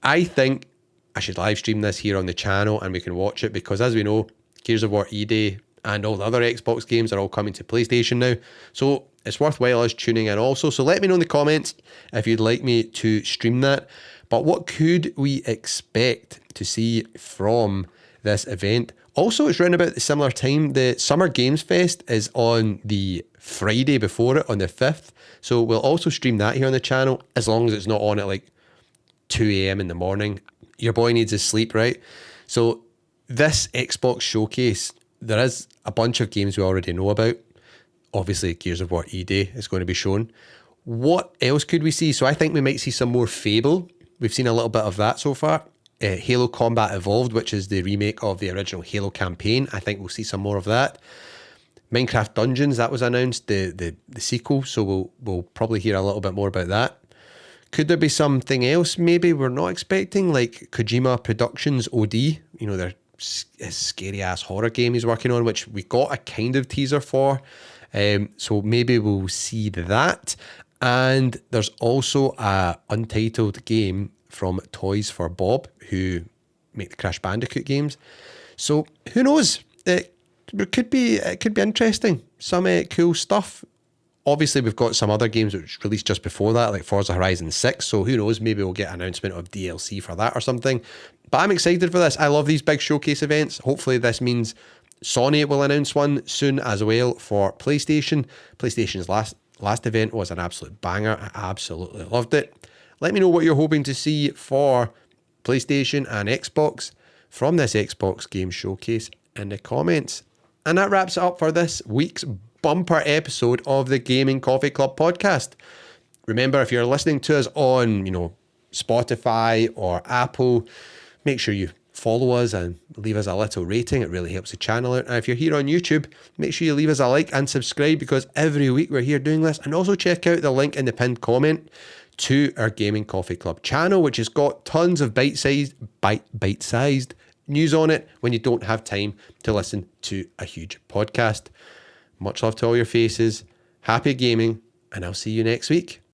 I think I should live stream this here on the channel and we can watch it, because as we know, Gears of War E-Day and all the other Xbox games are all coming to PlayStation now. So it's worthwhile us tuning in also. So let me know in the comments if you'd like me to stream that. But what could we expect to see from this event? Also, it's around about the similar time. The Summer Games Fest is on the Friday before it, on the 5th. So we'll also stream that here on the channel, as long as it's not on at like 2 a.m. in the morning. Your boy needs his sleep, right? So this Xbox showcase, there is a bunch of games we already know about. Obviously, Gears of War E-Day is going to be shown. What else could we see? So I think we might see some more Fable. We've seen a little bit of that so far. Halo Combat Evolved, which is the remake of the original Halo campaign. I think we'll see some more of that. Minecraft Dungeons, that was announced, the sequel. So we'll probably hear a little bit more about that. Could there be something else maybe we're not expecting, like Kojima Productions OD? Their scary ass horror game he's working on, which we got a kind of teaser for. So maybe we'll see that. And there's also a untitled game from Toys for Bob, who make the Crash Bandicoot games. So who knows? It could be interesting. Some cool stuff. Obviously, we've got some other games which released just before that, like Forza Horizon 6. So who knows? Maybe we'll get an announcement of DLC for that or something. But I'm excited for this. I love these big showcase events. Hopefully this means Sony will announce one soon as well for PlayStation. PlayStation's last event was an absolute banger. I absolutely loved it. Let me know what you're hoping to see for PlayStation and Xbox from this Xbox Game Showcase in the comments. And that wraps it up for this week's bumper episode of the Gaming Coffee Club podcast. Remember, if you're listening to us on, Spotify or Apple, make sure you follow us and leave us a little rating. It really helps the channel out. And if you're here on YouTube, make sure you leave us a like and subscribe, because every week we're here doing this. And also check out the link in the pinned comment to our Gaming Coffee Club channel, which has got tons of bite-sized news on it when you don't have time to listen to a huge podcast. Much love to all your faces. Happy gaming, and I'll see you next week.